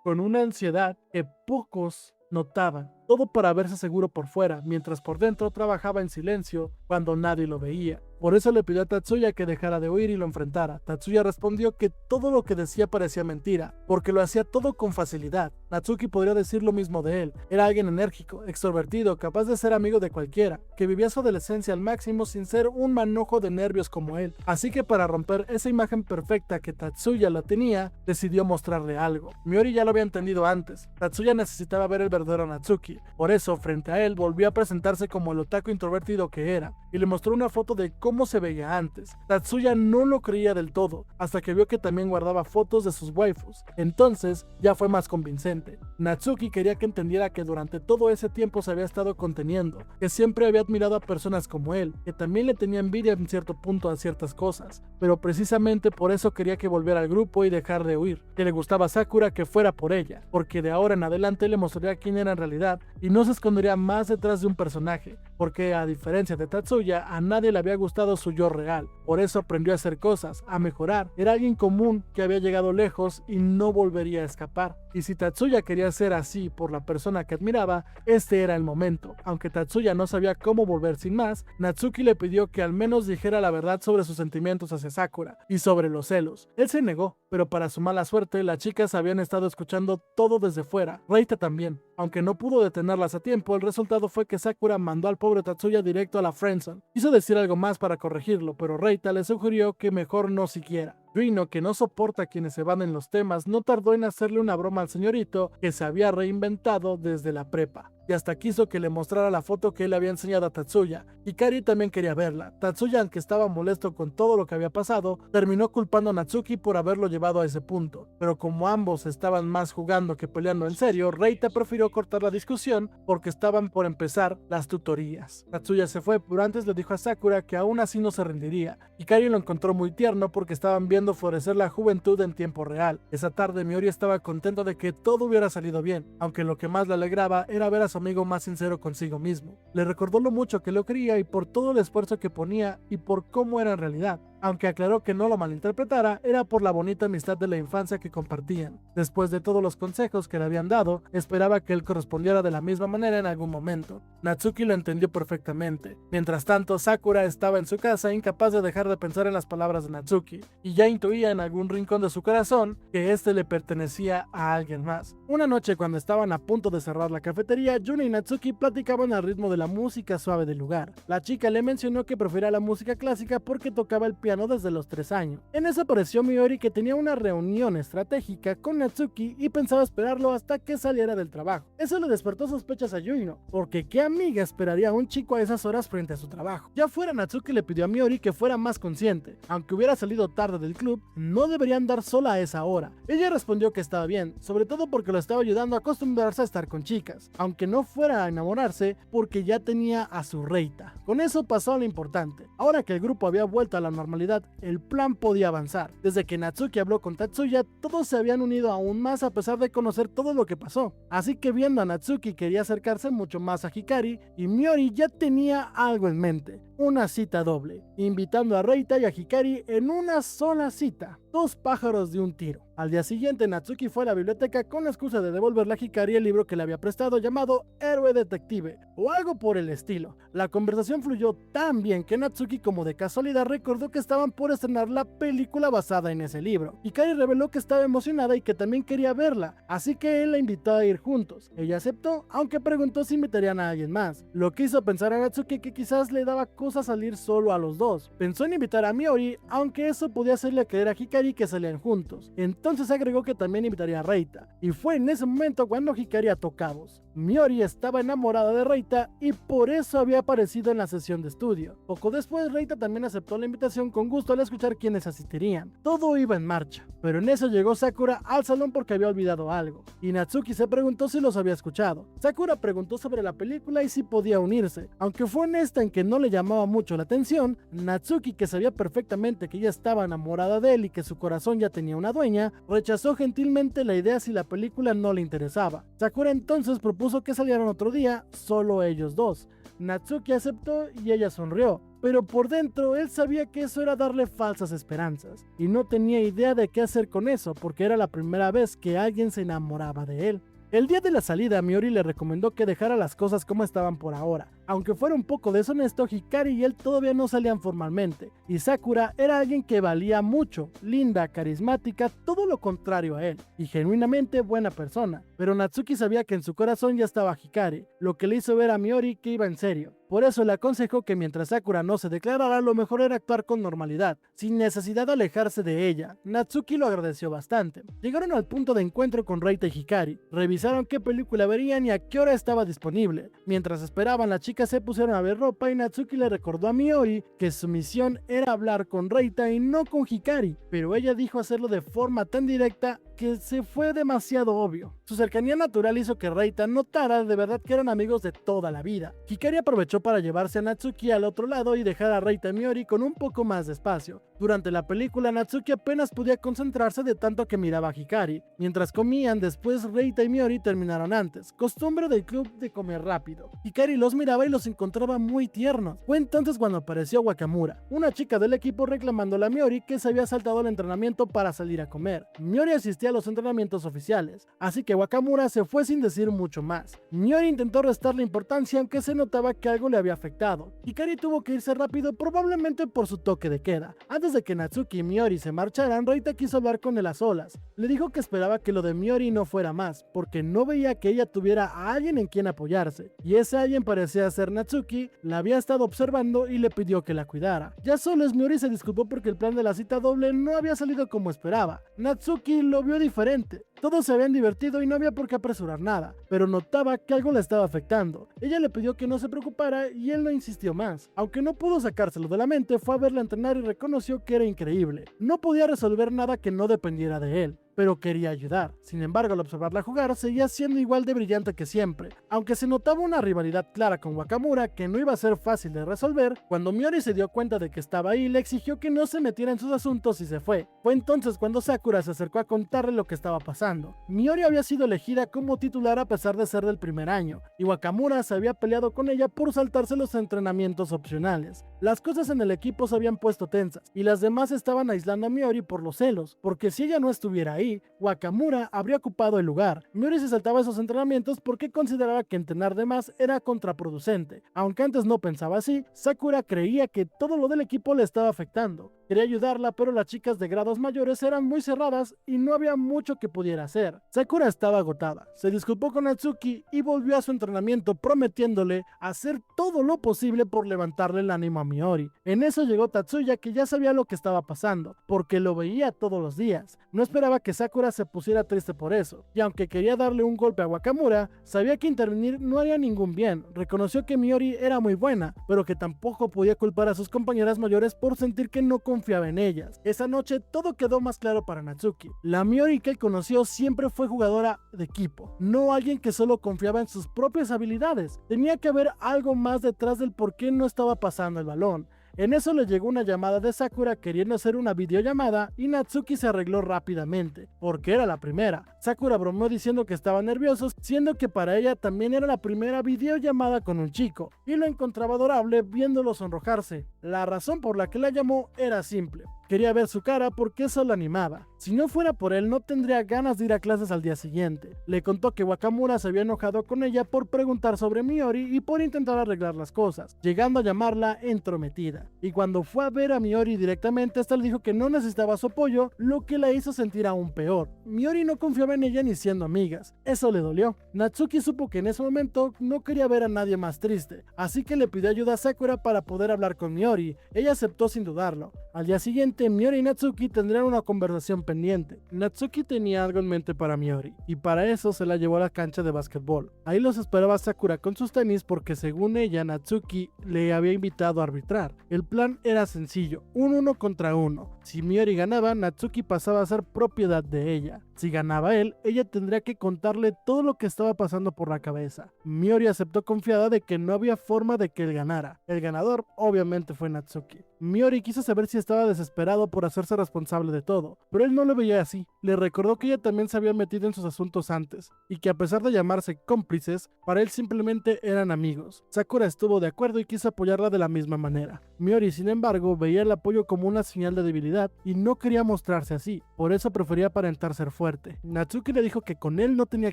con una ansiedad que pocos notaban, todo para verse seguro por fuera, mientras por dentro trabajaba en silencio cuando nadie lo veía. Por eso le pidió a Tatsuya que dejara de huir y lo enfrentara. Tatsuya respondió que todo lo que decía parecía mentira, porque lo hacía todo con facilidad. Natsuki podría decir lo mismo de él. Era alguien enérgico, extrovertido, capaz de ser amigo de cualquiera, que vivía su adolescencia al máximo sin ser un manojo de nervios como él. Así que para romper esa imagen perfecta que Tatsuya la tenía, decidió mostrarle algo. Miori ya lo había entendido antes. Tatsuya necesitaba ver el verdadero Natsuki. Por eso, frente a él, volvió a presentarse como el otaku introvertido que era, y le mostró una foto de cómo se veía antes. Tatsuya no lo creía del todo, hasta que vio que también guardaba fotos de sus waifus. Entonces, ya fue más convincente. Natsuki quería que entendiera que durante todo ese tiempo se había estado conteniendo, que siempre había admirado a personas como él, que también le tenía envidia en cierto punto a ciertas cosas, pero precisamente por eso quería que volviera al grupo y dejar de huir, que le gustaba a Sakura, que fuera por ella, porque de ahora en adelante le mostraría quién era en realidad y no se escondería más detrás de un personaje, porque a diferencia de Tatsuya, a nadie le había gustado su yo real. Por eso aprendió a hacer cosas, a mejorar. Era alguien común que había llegado lejos y no volvería a escapar. Y si Tatsuya quería ser así por la persona que admiraba, este era el momento. Aunque Tatsuya no sabía cómo volver sin más, Natsuki le pidió que al menos dijera la verdad sobre sus sentimientos hacia Sakura y sobre los celos. Él se negó, pero para su mala suerte, las chicas habían estado escuchando todo desde fuera. Reita también. Aunque no pudo detenerlas a tiempo, el resultado fue que Sakura mandó al pobre Tatsuya directo a la friendzone. Quiso decir algo más para corregirlo, pero Reita le sugirió que mejor no siquiera. Rino, que no soporta a quienes se van en los temas, no tardó en hacerle una broma al señorito que se había reinventado desde la prepa, y hasta quiso que le mostrara la foto que él había enseñado a Tatsuya. Hikari también quería verla. Tatsuya, aunque estaba molesto con todo lo que había pasado, terminó culpando a Natsuki por haberlo llevado a ese punto, pero como ambos estaban más jugando que peleando en serio, Reita prefirió cortar la discusión porque estaban por empezar las tutorías. Tatsuya se fue, pero antes le dijo a Sakura que aún así no se rendiría. Hikari lo encontró muy tierno porque estaban viendo florecer la juventud en tiempo real. Esa tarde Miori estaba contento de que todo hubiera salido bien, aunque lo que más le alegraba era ver a su amigo más sincero consigo mismo. Le recordó lo mucho que lo quería y por todo el esfuerzo que ponía y por cómo era en realidad. Aunque aclaró que no lo malinterpretara, era por la bonita amistad de la infancia que compartían. Después de todos los consejos que le habían dado, esperaba que él correspondiera de la misma manera en algún momento. Natsuki lo entendió perfectamente. Mientras tanto, Sakura estaba en su casa, incapaz de dejar de pensar en las palabras de Natsuki, y ya intuía en algún rincón de su corazón que este le pertenecía a alguien más. Una noche, cuando estaban a punto de cerrar la cafetería, Yuna y Natsuki platicaban al ritmo de la música suave del lugar. La chica le mencionó que prefería la música clásica porque tocaba el piano piano desde los 3 años. En eso apareció Miori, que tenía una reunión estratégica con Natsuki y pensaba esperarlo hasta que saliera del trabajo. Eso le despertó sospechas a Yuino, porque ¿qué amiga esperaría a un chico a esas horas frente a su trabajo? Ya fuera, Natsuki le pidió a Miori que fuera más consciente. Aunque hubiera salido tarde del club, no debería andar sola a esa hora. Ella respondió que estaba bien, sobre todo porque lo estaba ayudando a acostumbrarse a estar con chicas, aunque no fuera a enamorarse porque ya tenía a su Reita. Con eso pasó a lo importante. Ahora que el grupo había vuelto a la normalidad, el plan podía avanzar. Desde que Natsuki habló con Tatsuya, todos se habían unido aún más a pesar de conocer todo lo que pasó. Así que viendo a Natsuki, quería acercarse mucho más a Hikari, y Miori ya tenía algo en mente: una cita doble, invitando a Reita y a Hikari en una sola cita. 2 pájaros de un tiro. Al día siguiente, Natsuki fue a la biblioteca con la excusa de devolverle a Hikari el libro que le había prestado llamado Héroe Detective, o algo por el estilo. La conversación fluyó tan bien que Natsuki, como de casualidad, recordó que estaban por estrenar la película basada en ese libro. Hikari reveló que estaba emocionada y que también quería verla, así que él la invitó a ir juntos. Ella aceptó, aunque preguntó si invitarían a alguien más, lo que hizo pensar a Natsuki que quizás le daba cosa salir solo a los dos. Pensó en invitar a Miori, aunque eso podía hacerle creer a Hikari que salían juntos. Entonces agregó que también invitaría a Reita, y fue en ese momento cuando Hikari ató cabos. Miori estaba enamorada de Reita y por eso había aparecido en la sesión de estudio. Poco después, Reita también aceptó la invitación con gusto al escuchar quiénes asistirían. Todo iba en marcha, pero en eso llegó Sakura al salón porque había olvidado algo, y Natsuki se preguntó si los había escuchado. Sakura preguntó sobre la película y si podía unirse. Aunque fue honesta en que no le llamaba mucho la atención, Natsuki, que sabía perfectamente que ella estaba enamorada de él y que su corazón ya tenía una dueña, rechazó gentilmente la idea si la película no le interesaba. Sakura entonces propuso que salieran otro día, solo ellos dos. Natsuki aceptó y ella sonrió, pero por dentro él sabía que eso era darle falsas esperanzas, y no tenía idea de qué hacer con eso porque era la primera vez que alguien se enamoraba de él. El día de la salida, Miori le recomendó que dejara las cosas como estaban por ahora. Aunque fuera un poco deshonesto, Hikari y él todavía no salían formalmente, y Sakura era alguien que valía mucho, linda, carismática, todo lo contrario a él, y genuinamente buena persona. Pero Natsuki sabía que en su corazón ya estaba Hikari, lo que le hizo ver a Miori que iba en serio. Por eso le aconsejó que mientras Sakura no se declarara, lo mejor era actuar con normalidad, sin necesidad de alejarse de ella. Natsuki lo agradeció bastante. Llegaron al punto de encuentro con Reita y Hikari, revisaron qué película verían y a qué hora estaba disponible. Mientras esperaban, las chicas se pusieron a ver ropa y Natsuki le recordó a Miori que su misión era hablar con Reita y no con Hikari, pero ella dijo hacerlo de forma tan directa que se fue demasiado obvio. Su cercanía natural hizo que Reita notara de verdad que eran amigos de toda la vida. Hikari aprovechó para llevarse a Natsuki al otro lado y dejar a Reita y Miori con un poco más de espacio. Durante la película, Natsuki apenas podía concentrarse de tanto que miraba a Hikari. Mientras comían, después Reita y Miori terminaron antes, costumbre del club de comer rápido. Hikari los miraba y los encontraba muy tiernos. Fue entonces cuando apareció Wakamura, una chica del equipo, reclamándole a Miori que se había saltado el entrenamiento para salir a comer. Miori asistía a los entrenamientos oficiales, así que Wakamura se fue sin decir mucho más. Miori intentó restarle importancia, aunque se notaba que algo le había afectado. Hikari tuvo que irse rápido, probablemente por su toque de queda. Antes de que Natsuki y Miori se marcharan, Reita quiso hablar con él a solas. Le dijo que esperaba que lo de Miori no fuera más, porque no veía que ella tuviera a alguien en quien apoyarse, y ese alguien parecía ser Natsuki. La había estado observando y le pidió que la cuidara. Ya solos, Miori se disculpó porque el plan de la cita doble no había salido como esperaba. Natsuki lo vio diferente. Todos se habían divertido y no había por qué apresurar nada, pero notaba que algo le estaba afectando. Ella le pidió que no se preocupara y él no insistió más. Aunque no pudo sacárselo de la mente, fue a verla entrenar y reconoció que era increíble. No podía resolver nada que no dependiera de él, pero quería ayudar. Sin embargo, al observarla jugar, seguía siendo igual de brillante que siempre. Aunque se notaba una rivalidad clara con Wakamura que no iba a ser fácil de resolver, cuando Miori se dio cuenta de que estaba ahí, le exigió que no se metiera en sus asuntos y se fue. Fue entonces cuando Sakura se acercó a contarle lo que estaba pasando. Miori había sido elegida como titular a pesar de ser del primer año, y Wakamura se había peleado con ella por saltarse los entrenamientos opcionales. Las cosas en el equipo se habían puesto tensas, y las demás estaban aislando a Miori por los celos, porque si ella no estuviera ahí, ahí, Wakamura habría ocupado el lugar. Miori se saltaba esos entrenamientos porque consideraba que entrenar de más era contraproducente. Aunque antes no pensaba así, Sakura creía que todo lo del equipo le estaba afectando. Quería ayudarla, pero las chicas de grados mayores eran muy cerradas y no había mucho que pudiera hacer. Sakura estaba agotada, se disculpó con Natsuki y volvió a su entrenamiento prometiéndole hacer todo lo posible por levantarle el ánimo a Miori. En eso llegó Tatsuya, que ya sabía lo que estaba pasando, porque lo veía todos los días. No esperaba que Sakura se pusiera triste por eso, y aunque quería darle un golpe a Wakamura, sabía que intervenir no haría ningún bien. Reconoció que Miori era muy buena, pero que tampoco podía culpar a sus compañeras mayores por sentir que no confiaba en ellas. Esa noche todo quedó más claro para Natsuki. La Miori que él conoció siempre fue jugadora de equipo, no alguien que solo confiaba en sus propias habilidades. Tenía que haber algo más detrás del por qué no estaba pasando el balón. En eso le llegó una llamada de Sakura queriendo hacer una videollamada y Natsuki se arregló rápidamente, porque era la primera. Sakura bromeó diciendo que estaba nervioso, siendo que para ella también era la primera videollamada con un chico, y lo encontraba adorable viéndolo sonrojarse. La razón por la que la llamó era simple. Quería ver su cara porque eso la animaba. Si no fuera por él, no tendría ganas de ir a clases al día siguiente. Le contó que Wakamura se había enojado con ella por preguntar sobre Miori y por intentar arreglar las cosas, llegando a llamarla entrometida. Y cuando fue a ver a Miori directamente, hasta le dijo que no necesitaba su apoyo, lo que la hizo sentir aún peor. Miori no confiaba en ella ni siendo amigas. Eso le dolió. Natsuki supo que en ese momento no quería ver a nadie más triste, así que le pidió ayuda a Sakura para poder hablar con Miori. Ella aceptó sin dudarlo. Al día siguiente, Miori y Natsuki tendrían una conversación pendiente. Natsuki tenía algo en mente para Miori, y para eso se la llevó a la cancha de básquetbol. Ahí los esperaba Sakura con sus tenis porque según ella, Natsuki le había invitado a arbitrar. El plan era sencillo, un 1 contra 1. Si Miori ganaba, Natsuki pasaba a ser propiedad de ella. Si ganaba él, ella tendría que contarle todo lo que estaba pasando por la cabeza. Miori aceptó confiada de que no había forma de que él ganara. El ganador obviamente fue Natsuki. Miori quiso saber si estaba desesperado por hacerse responsable de todo, pero él no lo veía así. Le recordó que ella también se había metido en sus asuntos antes, y que a pesar de llamarse cómplices, para él simplemente eran amigos. Sakura estuvo de acuerdo y quiso apoyarla de la misma manera. Miori, sin embargo, veía el apoyo como una señal de debilidad y no quería mostrarse así, por eso prefería aparentar ser fuerte. Natsuki le dijo que con él no tenía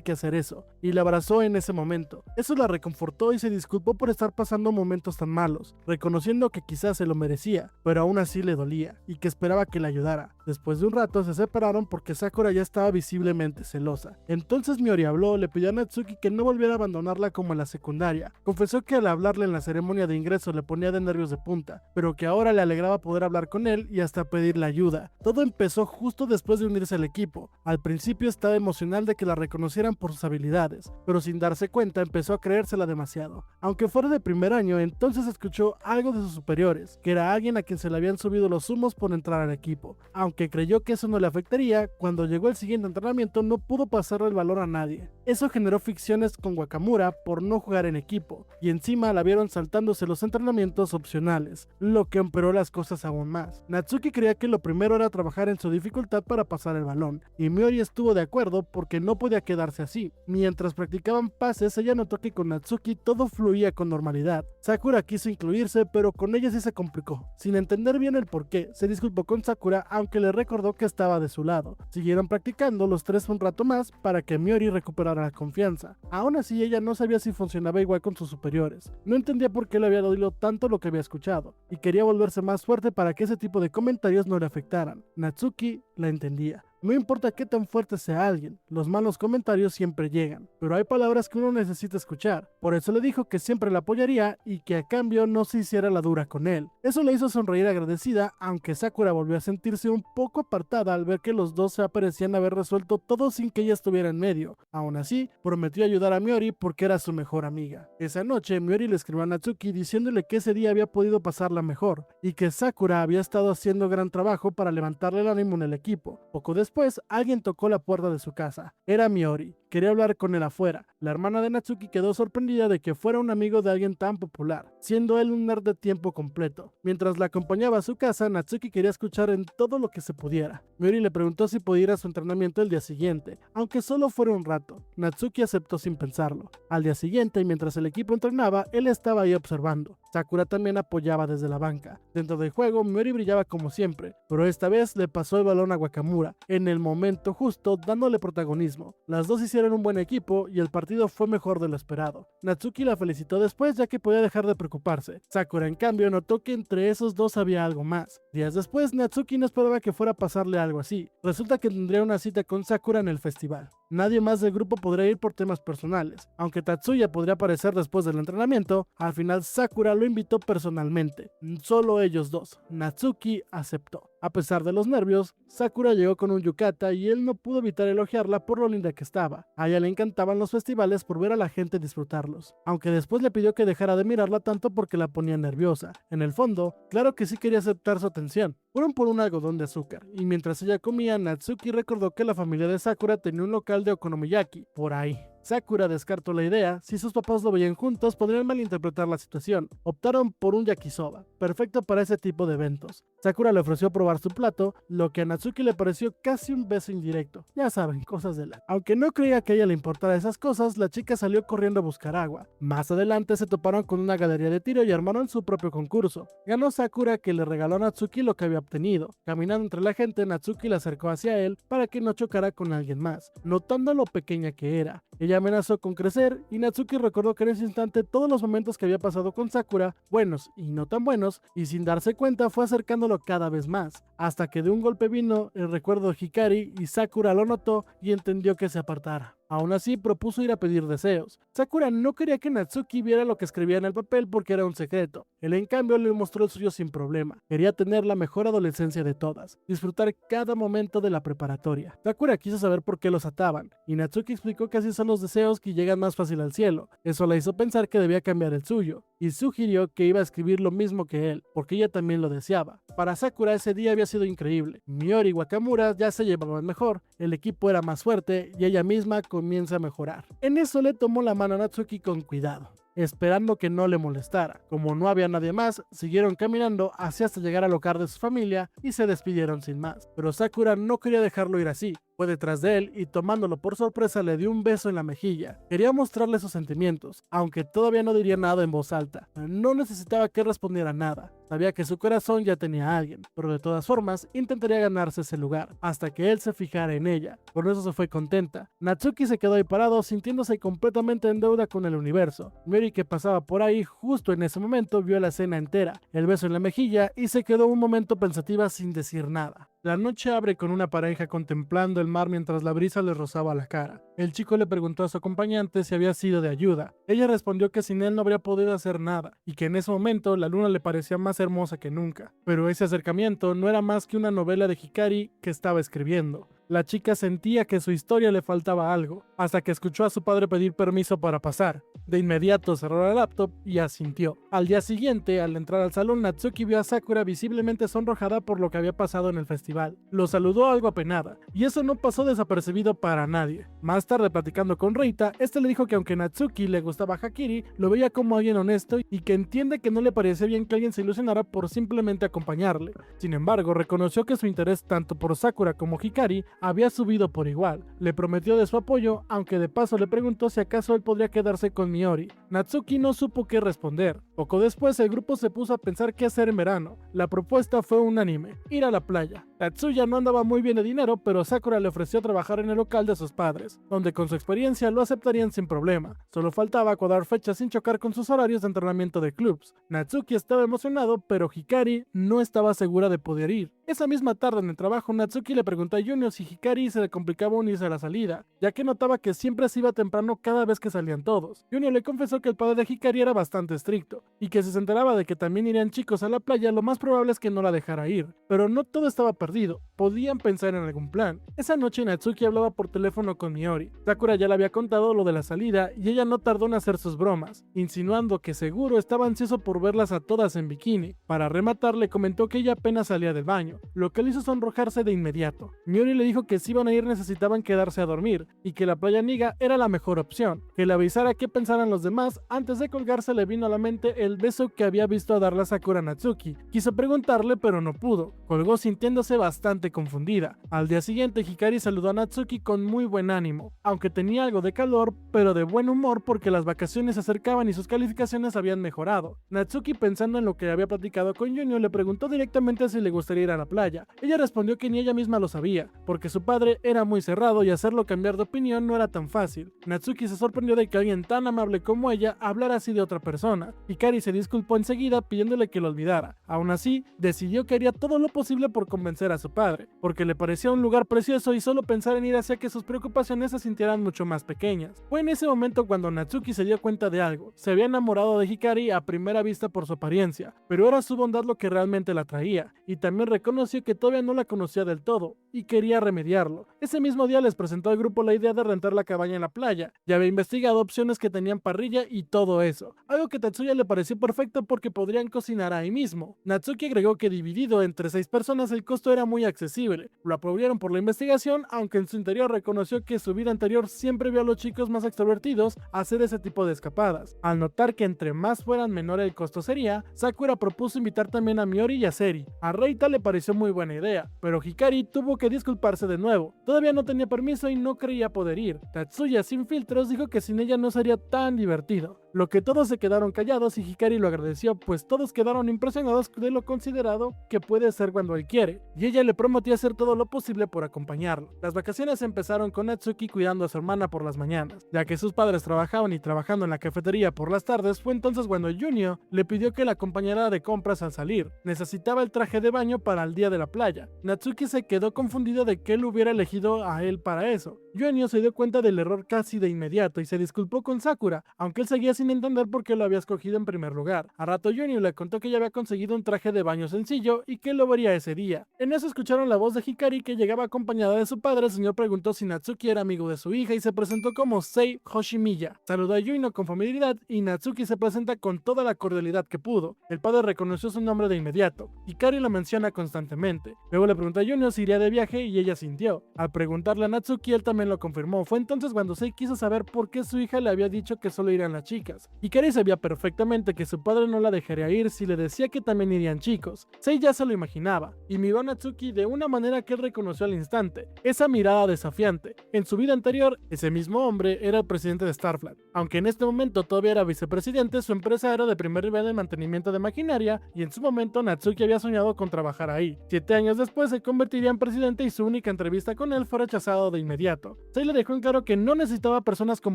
que hacer eso, y la abrazó en ese momento. Eso la reconfortó y se disculpó por estar pasando momentos tan malos, reconociendo que quizás se lo merecía, pero aún así le dolía, y que esperaba que la ayudara. Después de un rato se separaron porque Sakura ya estaba visiblemente celosa. Entonces Miori habló, le pidió a Natsuki que no volviera a abandonarla como en la secundaria. Confesó que al hablarle en la ceremonia de ingreso le ponía de nervios de punta, pero que ahora le alegraba poder hablar con él y hasta pedirle ayuda. Todo empezó justo después de unirse al equipo. Al principio estaba emocional de que la reconocieran por sus habilidades, pero sin darse cuenta empezó a creérsela demasiado. Aunque fuera de primer año, entonces escuchó algo de sus superiores, que era alguien a quien se le habían subido los humos por entrar al equipo. Aunque creyó que eso no le afectaría, cuando llegó el siguiente entrenamiento no pudo pasarle el valor a nadie. Eso generó fricciones con Wakamura por no jugar en equipo, y encima la vieron saltándose los entrenamientos opcionales, lo que empeoró las cosas aún más. Natsuki creía que lo primero era trabajar en su dificultad para pasar el balón, y Miori estuvo de acuerdo porque no podía quedarse así. Mientras practicaban pases, ella notó que con Natsuki todo fluía con normalidad. Sakura quiso incluirse, pero con ella sí se complicó. Sin entender bien el porqué, se disculpó con Sakura, aunque le recordó que estaba de su lado. Siguieron practicando los tres un rato más para que Miori recuperara la confianza. Aún así, ella no sabía si funcionaba igual con sus superiores. No entendía por qué le había dolido tanto lo que había escuchado, y quería volverse más fuerte para que ese tipo de comentarios no le afectaran. Natsuki la entendía. No importa qué tan fuerte sea alguien, los malos comentarios siempre llegan, pero hay palabras que uno necesita escuchar. Por eso le dijo que siempre la apoyaría y que a cambio no se hiciera la dura con él. Eso le hizo sonreír agradecida, aunque Sakura volvió a sentirse un poco apartada al ver que los dos se parecían haber resuelto todo sin que ella estuviera en medio. Aún así, prometió ayudar a Miori porque era su mejor amiga. Esa noche, Miori le escribió a Natsuki diciéndole que ese día había podido pasarla mejor y que Sakura había estado haciendo gran trabajo para levantarle el ánimo en el equipo. Poco después, alguien tocó la puerta de su casa. Era Miori. Quería hablar con él afuera. La hermana de Natsuki quedó sorprendida de que fuera un amigo de alguien tan popular, siendo él un nerd de tiempo completo. Mientras la acompañaba a su casa, Natsuki quería escuchar en todo lo que se pudiera. Miori le preguntó si podía ir a su entrenamiento el día siguiente, aunque solo fuera un rato. Natsuki aceptó sin pensarlo. Al día siguiente, y mientras el equipo entrenaba, él estaba ahí observando. Sakura también apoyaba desde la banca. Dentro del juego, Miori brillaba como siempre, pero esta vez le pasó el balón a Wakamura, en el momento justo dándole protagonismo. Las dos hicieron un buen equipo y el partido fue mejor de lo esperado. Natsuki la felicitó después ya que podía dejar de preocuparse. Sakura en cambio notó que entre esos dos había algo más. Días después, Natsuki no esperaba que fuera a pasarle algo así. Resulta que tendría una cita con Sakura en el festival. Nadie más del grupo podría ir por temas personales. Aunque Tatsuya podría aparecer después del entrenamiento, al final Sakura lo invitó personalmente. Solo ellos dos. Natsuki aceptó. A pesar de los nervios, Sakura llegó con un yukata y él no pudo evitar elogiarla por lo linda que estaba. A ella le encantaban los festivales por ver a la gente disfrutarlos, aunque después le pidió que dejara de mirarla tanto porque la ponía nerviosa. En el fondo, claro que sí quería aceptar su atención. Fueron por un algodón de azúcar, y mientras ella comía, Natsuki recordó que la familia de Sakura tenía un local de okonomiyaki por ahí. Sakura descartó la idea. Si sus papás lo veían juntos, podrían malinterpretar la situación. Optaron por un yakisoba, perfecto para ese tipo de eventos. Sakura le ofreció probar su plato, lo que a Natsuki le pareció casi un beso indirecto. Ya saben, cosas de la... Aunque no creía que a ella le importara esas cosas, la chica salió corriendo a buscar agua. Más adelante se toparon con una galería de tiro y armaron su propio concurso. Ganó Sakura, que le regaló a Natsuki lo que había obtenido. Caminando entre la gente, Natsuki la acercó hacia él para que no chocara con alguien más, notando lo pequeña que era. Ella amenazó con crecer y Natsuki recordó que en ese instante todos los momentos que había pasado con Sakura, buenos y no tan buenos, y sin darse cuenta fue acercándolo cada vez más, hasta que de un golpe vino el recuerdo de Hikari y Sakura lo notó y entendió que se apartara. Aún así, propuso ir a pedir deseos. Sakura no quería que Natsuki viera lo que escribía en el papel porque era un secreto. Él, en cambio, le mostró el suyo sin problema. Quería tener la mejor adolescencia de todas, disfrutar cada momento de la preparatoria. Sakura quiso saber por qué los ataban, y Natsuki explicó que así son los deseos que llegan más fácil al cielo. Eso la hizo pensar que debía cambiar el suyo, y sugirió que iba a escribir lo mismo que él, porque ella también lo deseaba. Para Sakura ese día había sido increíble. Miori y Wakamura ya se llevaban mejor, el equipo era más fuerte y ella misma comienza a mejorar. En eso le tomó la mano a Natsuki con cuidado, esperando que no le molestara. Como no había nadie más, siguieron caminando hasta llegar al hogar de su familia y se despidieron sin más. Pero Sakura no quería dejarlo ir así. Fue detrás de él y tomándolo por sorpresa le dio un beso en la mejilla. Quería mostrarle sus sentimientos, aunque todavía no diría nada en voz alta. No necesitaba que respondiera nada. Sabía que su corazón ya tenía a alguien, pero de todas formas intentaría ganarse ese lugar, hasta que él se fijara en ella. Por eso se fue contenta. Natsuki se quedó ahí parado, sintiéndose completamente en deuda con el universo. Miori, que pasaba por ahí justo en ese momento, vio la escena entera, el beso en la mejilla, y se quedó un momento pensativa sin decir nada. La noche abre con una pareja contemplando el mar mientras la brisa les rozaba la cara. El chico le preguntó a su acompañante si había sido de ayuda. Ella respondió que sin él no habría podido hacer nada, y que en ese momento la luna le parecía más hermosa que nunca. Pero ese acercamiento no era más que una novela de Hikari que estaba escribiendo. La chica sentía que su historia le faltaba algo, hasta que escuchó a su padre pedir permiso para pasar. De inmediato cerró la laptop y asintió. Al día siguiente, al entrar al salón, Natsuki vio a Sakura visiblemente sonrojada por lo que había pasado en el festival. Lo saludó algo apenada, y eso no pasó desapercibido para nadie. Más tarde, platicando con Reita, este le dijo que aunque Natsuki le gustaba Hakiri, lo veía como alguien honesto y que entiende que no le parecía bien que alguien se ilusionara por simplemente acompañarle. Sin embargo, reconoció que su interés tanto por Sakura como Hikari había subido por igual. Le prometió de su apoyo, aunque de paso le preguntó si acaso él podría quedarse con Miori. Natsuki no supo qué responder. Poco después el grupo se puso a pensar qué hacer en verano. La propuesta fue unánime: ir a la playa. Tatsuya no andaba muy bien de dinero, pero Sakura le ofreció trabajar en el local de sus padres, donde con su experiencia lo aceptarían sin problema. Solo faltaba cuadrar fechas sin chocar con sus horarios de entrenamiento de clubs. Natsuki estaba emocionado, pero Hikari no estaba segura de poder ir. Esa misma tarde en el trabajo, Natsuki le preguntó a Junio si Hikari se le complicaba unirse a la salida, ya que notaba que siempre se iba temprano cada vez que salían todos. Junio le confesó que el padre de Hikari era bastante estricto, y que si se enteraba de que también irían chicos a la playa, lo más probable es que no la dejara ir. Pero no todo estaba perdido, podían pensar en algún plan. Esa noche Natsuki hablaba por teléfono con Miori. Sakura ya le había contado lo de la salida, y ella no tardó en hacer sus bromas, insinuando que seguro estaba ansioso por verlas a todas en bikini. Para rematar, le comentó que ella apenas salía del baño, lo que le hizo sonrojarse de inmediato. Miori le dijo que si iban a ir necesitaban quedarse a dormir, y que la playa Niga era la mejor opción. Que le avisara qué pensaran los demás. Antes de colgarse le vino a la mente el beso que había visto darle a Sakura a Natsuki. Quiso preguntarle, pero no pudo. Colgó sintiéndose bastante bastante confundida. Al día siguiente, Hikari saludó a Natsuki con muy buen ánimo, aunque tenía algo de calor, pero de buen humor porque las vacaciones se acercaban y sus calificaciones habían mejorado. Natsuki, pensando en lo que había platicado con Junio, le preguntó directamente si le gustaría ir a la playa. Ella respondió que ni ella misma lo sabía, porque su padre era muy cerrado y hacerlo cambiar de opinión no era tan fácil. Natsuki se sorprendió de que alguien tan amable como ella hablara así de otra persona. Hikari se disculpó enseguida pidiéndole que lo olvidara. Aún así, decidió que haría todo lo posible por convencer a su padre, porque le parecía un lugar precioso y solo pensar en ir hacía que sus preocupaciones se sintieran mucho más pequeñas. Fue en ese momento cuando Natsuki se dio cuenta de algo. Se había enamorado de Hikari a primera vista por su apariencia, pero era su bondad lo que realmente la atraía, y también reconoció que todavía no la conocía del todo, y quería remediarlo. Ese mismo día les presentó al grupo la idea de rentar la cabaña en la playa. Ya había investigado opciones que tenían parrilla y todo eso, algo que Tatsuya le pareció perfecto porque podrían cocinar ahí mismo. Natsuki agregó que dividido entre 6 personas el costo era muy accesible. Lo aprobaron por la investigación, aunque en su interior reconoció que su vida anterior siempre vio a los chicos más extrovertidos hacer ese tipo de escapadas. Al notar que entre más fueran menor el costo sería, Sakura propuso invitar también a Miori y a Seri. A Reita le pareció muy buena idea, pero Hikari tuvo que disculparse de nuevo. Todavía no tenía permiso y no creía poder ir. Tatsuya, sin filtros, dijo que sin ella no sería tan divertido, lo que todos se quedaron callados y Hikari lo agradeció, pues todos quedaron impresionados de lo considerado que puede ser cuando él quiere, y ella le prometió hacer todo lo posible por acompañarlo. Las vacaciones empezaron con Natsuki cuidando a su hermana por las mañanas, ya que sus padres trabajaban y trabajando en la cafetería por las tardes. Fue entonces cuando Junio le pidió que la acompañara de compras al salir. Necesitaba el traje de baño para el día de la playa. Natsuki se quedó confundido de que él hubiera elegido a él para eso. Junio se dio cuenta del error casi de inmediato y se disculpó con Sakura, aunque él seguía sin entender por qué lo había escogido en primer lugar. A rato Junio le contó que ya había conseguido un traje de baño sencillo y que lo vería ese día. En eso escucharon la voz de Hikari, que llegaba acompañada de su padre. El señor preguntó si Natsuki era amigo de su hija y se presentó como Sei Hoshimiya. Saludó a Junio con familiaridad y Natsuki se presenta con toda la cordialidad que pudo. El padre reconoció su nombre de inmediato. Hikari lo menciona constantemente. Luego le preguntó a Junio si iría de viaje y ella sintió. Al preguntarle a Natsuki, él también lo confirmó. Fue entonces cuando Sei quiso saber por qué su hija le había dicho que solo irían las chicas. Hikari sabía perfectamente que su padre no la dejaría ir si le decía que también irían chicos. Sei ya se lo imaginaba y miró a Natsuki de una manera que él reconoció al instante, esa mirada desafiante. En su vida anterior, ese mismo hombre era el presidente de Starflat. Aunque en este momento todavía era vicepresidente, su empresa era de primer nivel de mantenimiento de maquinaria y en su momento Natsuki había soñado con trabajar ahí. 7 años después se convertiría en presidente y su única entrevista con él fue rechazado de inmediato. Sei le dejó en claro que no necesitaba personas con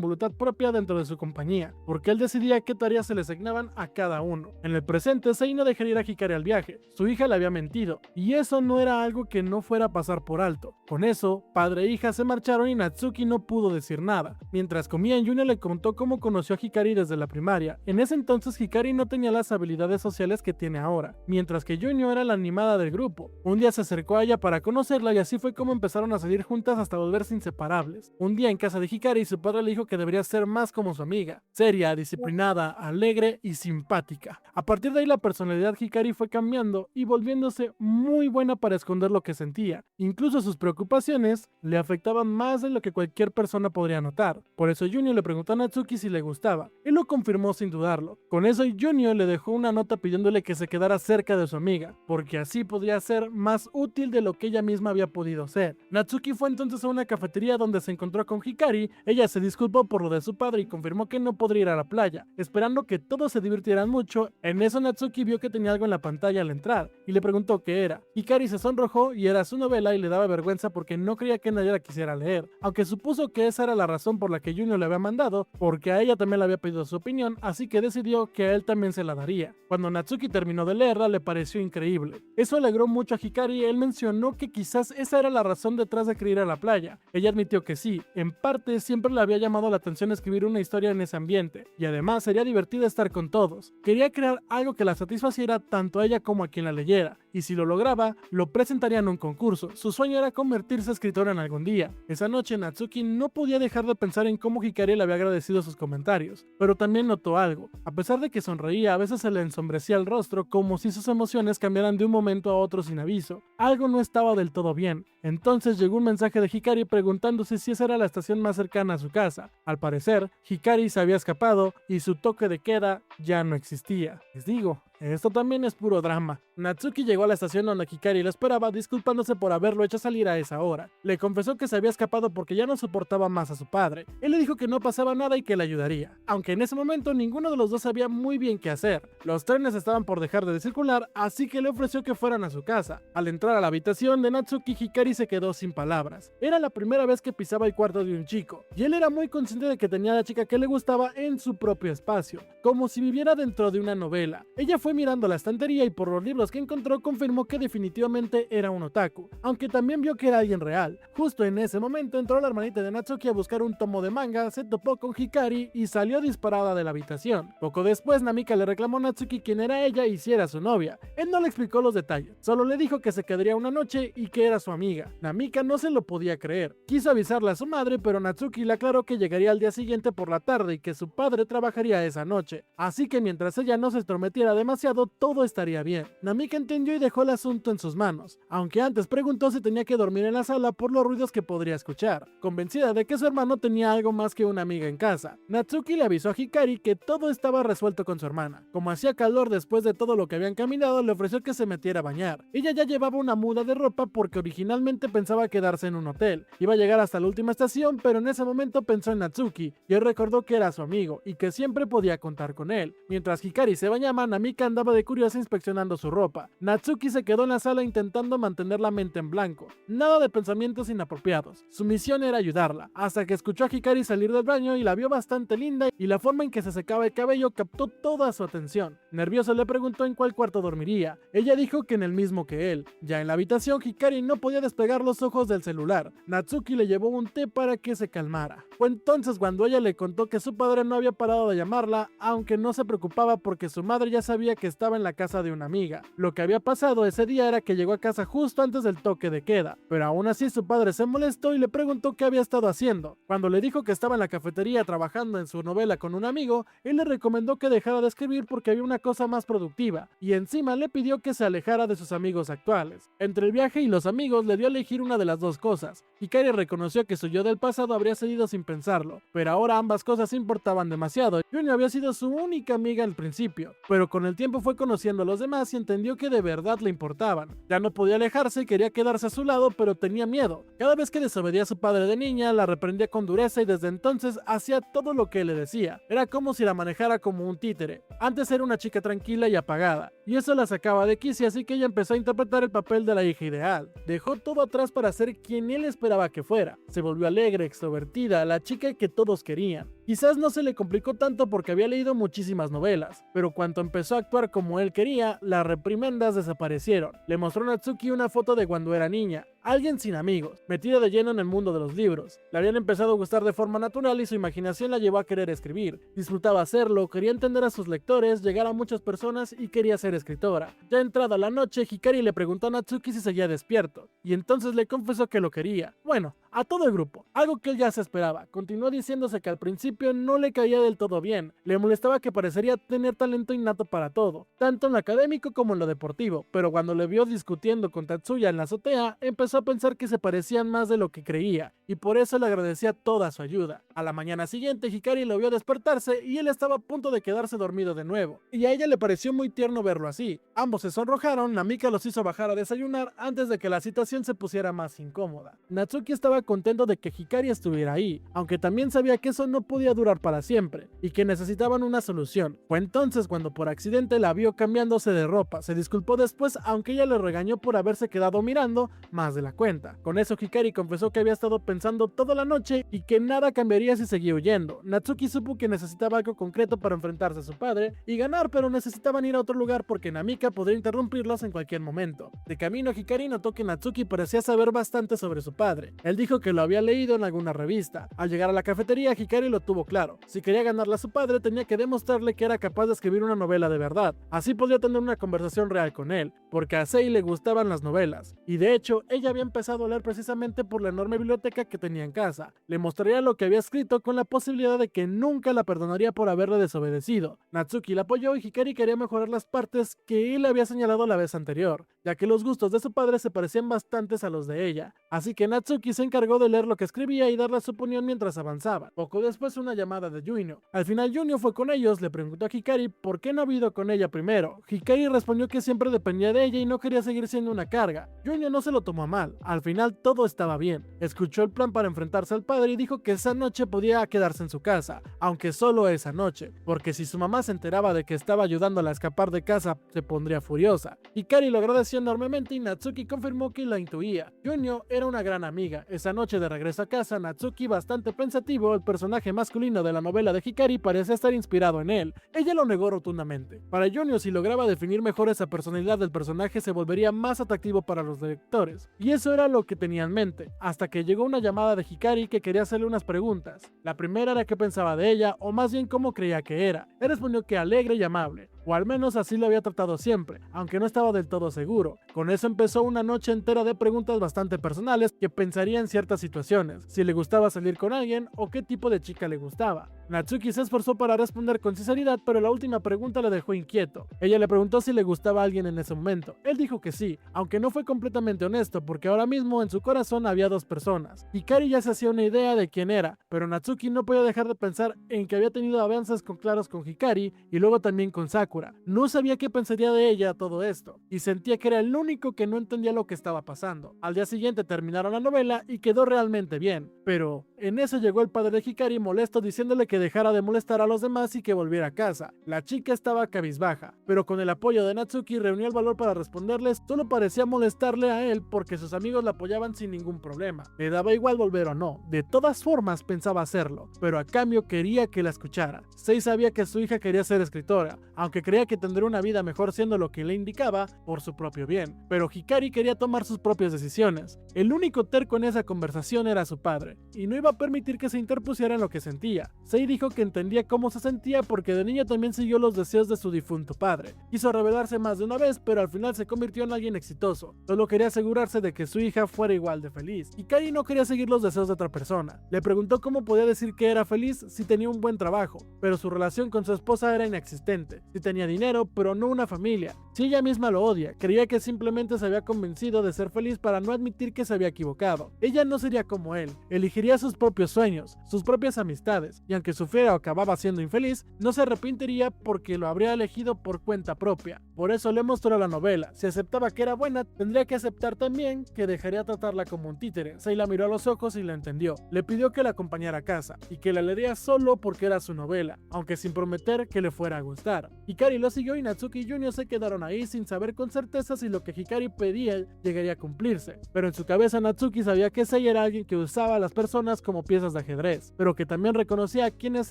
voluntad propia dentro de su compañía, porque él decidía qué tareas se le asignaban a cada uno. En el presente, Sei no dejaría ir a Hikari al viaje. Su hija le había mentido, y eso no era algo que no fuera a pasar por alto. Con eso, padre e hija se marcharon y Natsuki no pudo decir nada. Mientras comían, Junio le contó cómo conoció a Hikari desde la primaria. En ese entonces, Hikari no tenía las habilidades sociales que tiene ahora, mientras que Junio era la animada del grupo. Un día se acercó a ella para conocerla y así fue como empezaron a salir juntas hasta volverse inseparables. Un día en casa de Hikari, su padre le dijo que debería ser más como su amiga, seria, disciplinada, alegre y simpática. A partir de ahí la personalidad de Hikari fue cambiando y volviéndose muy buena para esconder lo que sentía. Incluso sus preocupaciones le afectaban más de lo que cualquier persona podría notar. Por eso Junio le preguntó a Natsuki si le gustaba. Él lo confirmó sin dudarlo. Con eso Junio le dejó una nota pidiéndole que se quedara cerca de su amiga, porque así podría ser más útil de lo que ella misma había podido ser. Natsuki fue entonces a una cafetería donde se encontró con Hikari. Ella se disculpó por lo de su padre y confirmó que no podría ir a la playa, esperando que todos se divirtieran mucho. En eso Natsuki vio que tenía algo en la pantalla al entrar y le preguntó qué era. Hikari se sonrojó y era su novela y le daba vergüenza porque no creía que nadie la quisiera leer, aunque supuso que esa era la razón por la que Junio le había mandado, porque a ella también le había pedido su opinión, así que decidió que a él también se la daría. Cuando Natsuki terminó de leerla le pareció increíble. Eso alegró mucho a Hikari. Él mencionó que quizás esa era la razón detrás de querer ir a la playa. Ella admitió que sí, en parte siempre le había llamado la atención escribir una historia en ese ambiente, y además sería divertido estar con todos. Quería crear algo que la satisfaciera tanto a ella como a quien la leyera, y si lo lograba, lo presentaría en un concurso. Su sueño era convertirse en escritora en algún día. Esa noche Natsuki no podía dejar de pensar en cómo Hikari le había agradecido sus comentarios, pero también notó algo. A pesar de que sonreía, a veces se le ensombrecía el rostro como si sus emociones cambiaran de un momento a otro sin aviso. Algo no estaba del todo bien. Entonces llegó un mensaje de Hikari preguntándose si esa era la estación más cercana a su casa. Al parecer, Hikari se había escapado y su toque de queda ya no existía. Les digo, Esto también es puro drama. Natsuki llegó a la estación donde Hikari lo esperaba, disculpándose por haberlo hecho salir a esa hora. Le confesó que se había escapado porque ya no soportaba más a su padre. Él le dijo que no pasaba nada y que le ayudaría, aunque en ese momento ninguno de los dos sabía muy bien qué hacer. Los trenes estaban por dejar de circular, así que le ofreció que fueran a su casa. Al entrar a la habitación de Natsuki, Hikari se quedó sin palabras. Era la primera vez que pisaba el cuarto de un chico, y él era muy consciente de que tenía a la chica que le gustaba en su propio espacio, como si viviera dentro de una novela. Ella fue mirando la estantería y por los libros que encontró confirmó que definitivamente era un otaku, aunque también vio que era alguien real. Justo en ese momento entró la hermanita de Natsuki a buscar un tomo de manga, se topó con Hikari y salió disparada de la habitación. Poco después Namika le reclamó a Natsuki quién era ella y si era su novia. Él no le explicó los detalles, solo le dijo que se quedaría una noche y que era su amiga. Namika no se lo podía creer. Quiso avisarle a su madre, pero Natsuki le aclaró que llegaría al día siguiente por la tarde y que su padre trabajaría esa noche. Así que mientras ella no se entrometiera demasiado, todo estaría bien. Namika entendió y dejó el asunto en sus manos, aunque antes preguntó si tenía que dormir en la sala por los ruidos que podría escuchar, convencida de que su hermano tenía algo más que una amiga en casa. Natsuki le avisó a Hikari que todo estaba resuelto con su hermana. Como hacía calor después de todo lo que habían caminado, le ofreció que se metiera a bañar. Ella ya llevaba una muda de ropa porque originalmente pensaba quedarse en un hotel. Iba a llegar hasta la última estación, pero en ese momento pensó en Natsuki y él recordó que era su amigo y que siempre podía contar con él. Mientras Hikari se bañaba, Namika andaba de curiosa inspeccionando su ropa. Natsuki se quedó en la sala intentando mantener la mente en blanco. Nada de pensamientos inapropiados. Su misión era ayudarla, hasta que escuchó a Hikari salir del baño y la vio bastante linda y la forma en que se secaba el cabello captó toda su atención. Nervioso le preguntó en cuál cuarto dormiría. Ella dijo que en el mismo que él. Ya en la habitación, Hikari no podía despegar los ojos del celular. Natsuki le llevó un té para que se calmara. Fue entonces cuando ella le contó que su padre no había parado de llamarla, aunque no se preocupaba porque su madre ya sabía que estaba en la casa de una amiga. Lo que había pasado ese día era que llegó a casa justo antes del toque de queda, pero aún así su padre se molestó y le preguntó qué había estado haciendo. Cuando le dijo que estaba en la cafetería trabajando en su novela con un amigo, él le recomendó que dejara de escribir porque había una cosa más productiva, y encima le pidió que se alejara de sus amigos actuales. Entre el viaje y los amigos le dio a elegir una de las dos cosas. Hikari reconoció que su yo del pasado habría cedido sin pensarlo, pero ahora ambas cosas importaban demasiado. Junio había sido su única amiga al principio, pero con el tiempo fue conociendo a los demás y entendió que de verdad le importaban. Ya no podía alejarse y quería quedarse a su lado, pero tenía miedo. Cada vez que desobedía a su padre de niña, la reprendía con dureza y desde entonces hacía todo lo que él le decía. Era como si la manejara como un títere. Antes era una chica tranquila y apagada, y eso la sacaba de quicio, así que ella empezó a interpretar el papel de la hija ideal. Dejó todo atrás para ser quien él esperaba que fuera. Se volvió alegre, extrovertida, la chica que todos querían. Quizás no se le complicó tanto porque había leído muchísimas novelas, pero cuando empezó a actuar como él quería, las reprimendas desaparecieron. Le mostró a Natsuki una foto de cuando era niña, alguien sin amigos, metida de lleno en el mundo de los libros. Le habían empezado a gustar de forma natural y su imaginación la llevó a querer escribir. Disfrutaba hacerlo, quería entender a sus lectores, llegar a muchas personas y quería ser escritora. Ya entrada la noche, Hikari le preguntó a Natsuki si seguía despierto, y entonces le confesó que lo quería. Bueno, a todo el grupo, algo que él ya se esperaba. Continuó diciéndose que al principio no le caía del todo bien, le molestaba que parecería tener talento innato para todo, tanto en lo académico como en lo deportivo, pero cuando le vio discutiendo con Tatsuya en la azotea, empezó a pensar que se parecían más de lo que creía, y por eso le agradecía toda su ayuda. A la mañana siguiente, Hikari lo vio despertarse y él estaba a punto de quedarse dormido de nuevo, y a ella le pareció muy tierno verlo así. Ambos se sonrojaron, Namika los hizo bajar a desayunar antes de que la situación se pusiera más incómoda. Natsuki estaba contento de que Hikari estuviera ahí, aunque también sabía que eso no podía durar para siempre, y que necesitaban una solución. Fue entonces cuando por accidente la vio cambiándose de ropa, se disculpó después, aunque ella le regañó por haberse quedado mirando más de la cuenta. Con eso Hikari confesó que había estado pensando toda la noche y que nada cambiaría si seguía huyendo. Natsuki supo que necesitaba algo concreto para enfrentarse a su padre y ganar, pero necesitaban ir a otro lugar porque Namika podría interrumpirlos en cualquier momento. De camino, Hikari notó que Natsuki parecía saber bastante sobre su padre. Él dijo que lo había leído en alguna revista. Al llegar a la cafetería, Hikari lo tuvo claro. Si quería ganarle a su padre, tenía que demostrarle que era capaz de escribir una novela de verdad. Así podría tener una conversación real con él, porque a Sei le gustaban las novelas. Y de hecho, ella había empezado a leer precisamente por la enorme biblioteca que tenía en casa. Le mostraría lo que había escrito con la posibilidad de que nunca la perdonaría por haberle desobedecido. Natsuki la apoyó y Hikari quería mejorar las partes que él había señalado la vez anterior. ya que los gustos de su padre se parecían bastantes a los de ella, así que Natsuki se encargó de leer lo que escribía y darle su opinión mientras avanzaban. Poco después una llamada de Junio. Al final Junio fue con ellos, le preguntó a Hikari por qué no había ido con ella primero. Hikari respondió que siempre dependía de ella y no quería seguir siendo una carga. Junio no se lo tomó a mal, al final todo estaba bien. Escuchó el plan para enfrentarse al padre y dijo que esa noche podía quedarse en su casa, aunque solo esa noche, porque si su mamá se enteraba de que estaba ayudándola a escapar de casa, se pondría furiosa. Hikari lo agradeció enormemente y Natsuki confirmó que la intuía. Junio era una gran amiga. Esa noche de regreso a casa, Natsuki, bastante pensativo, el personaje masculino de la novela de Hikari, parecía estar inspirado en él. Ella lo negó rotundamente. Para Junio, si lograba definir mejor esa personalidad del personaje, se volvería más atractivo para los lectores. Y eso era lo que tenía en mente, hasta que llegó una llamada de Hikari que quería hacerle unas preguntas. La primera era qué pensaba de ella, o más bien cómo creía que era. Él respondió que alegre y amable, o al menos así lo había tratado siempre, aunque no estaba del todo seguro. Con eso empezó una noche entera de preguntas bastante personales que pensaría en ciertas situaciones, si le gustaba salir con alguien o qué tipo de chica le gustaba. Natsuki se esforzó para responder con sinceridad, pero la última pregunta le dejó inquieto. Ella le preguntó si le gustaba a alguien en ese momento. Él dijo que sí, aunque no fue completamente honesto, porque ahora mismo en su corazón había dos personas. Hikari ya se hacía una idea de quién era, pero Natsuki no podía dejar de pensar en que había tenido avances claros con Hikari y luego también con Sakura. No sabía qué pensaría de ella todo esto, y sentía que era el único que no entendía lo que estaba pasando. Al día siguiente terminaron la novela y quedó realmente bien, pero en eso llegó el padre de Hikari molesto diciéndole que dejara de molestar a los demás y que volviera a casa. La chica estaba cabizbaja, pero con el apoyo de Natsuki reunió el valor para responderles. Solo parecía molestarle a él porque sus amigos la apoyaban sin ningún problema. Le daba igual volver o no, de todas formas pensaba hacerlo, pero a cambio quería que la escuchara. Sei sabía que su hija quería ser escritora, aunque creía que tendría una vida mejor siendo lo que le indicaba por su propio bien, pero Hikari quería tomar sus propias decisiones. El único terco en esa conversación era su padre, y no iba a permitir que se interpusiera en lo que sentía. Sei dijo que entendía cómo se sentía porque de niña también siguió los deseos de su difunto padre. Quiso rebelarse más de una vez, pero al final se convirtió en alguien exitoso. Solo quería asegurarse de que su hija fuera igual de feliz. Hikari no quería seguir los deseos de otra persona. Le preguntó cómo podía decir que era feliz si tenía un buen trabajo, pero su relación con su esposa era inexistente. Si tenía dinero, pero no una familia. Si ella misma lo odia, creía que simplemente se había convencido de ser feliz para no admitir que se había equivocado. Ella no sería como él, elegiría sus propios sueños, sus propias amistades, y aunque sufriera o acababa siendo infeliz, no se arrepentiría porque lo habría elegido por cuenta propia. Por eso le mostró la novela. Si aceptaba que era buena, tendría que aceptar también que dejaría tratarla como un títere. Sei la miró a los ojos y la entendió. Le pidió que la acompañara a casa y que la leería solo porque era su novela, aunque sin prometer que le fuera a gustar. Hikari lo siguió y Natsuki y Junio se quedaron ahí sin saber con certeza si lo que Hikari pedía llegaría a cumplirse. Pero en su cabeza Natsuki sabía que Sei era alguien que usaba a las personas como piezas de ajedrez, pero que también reconocía a quienes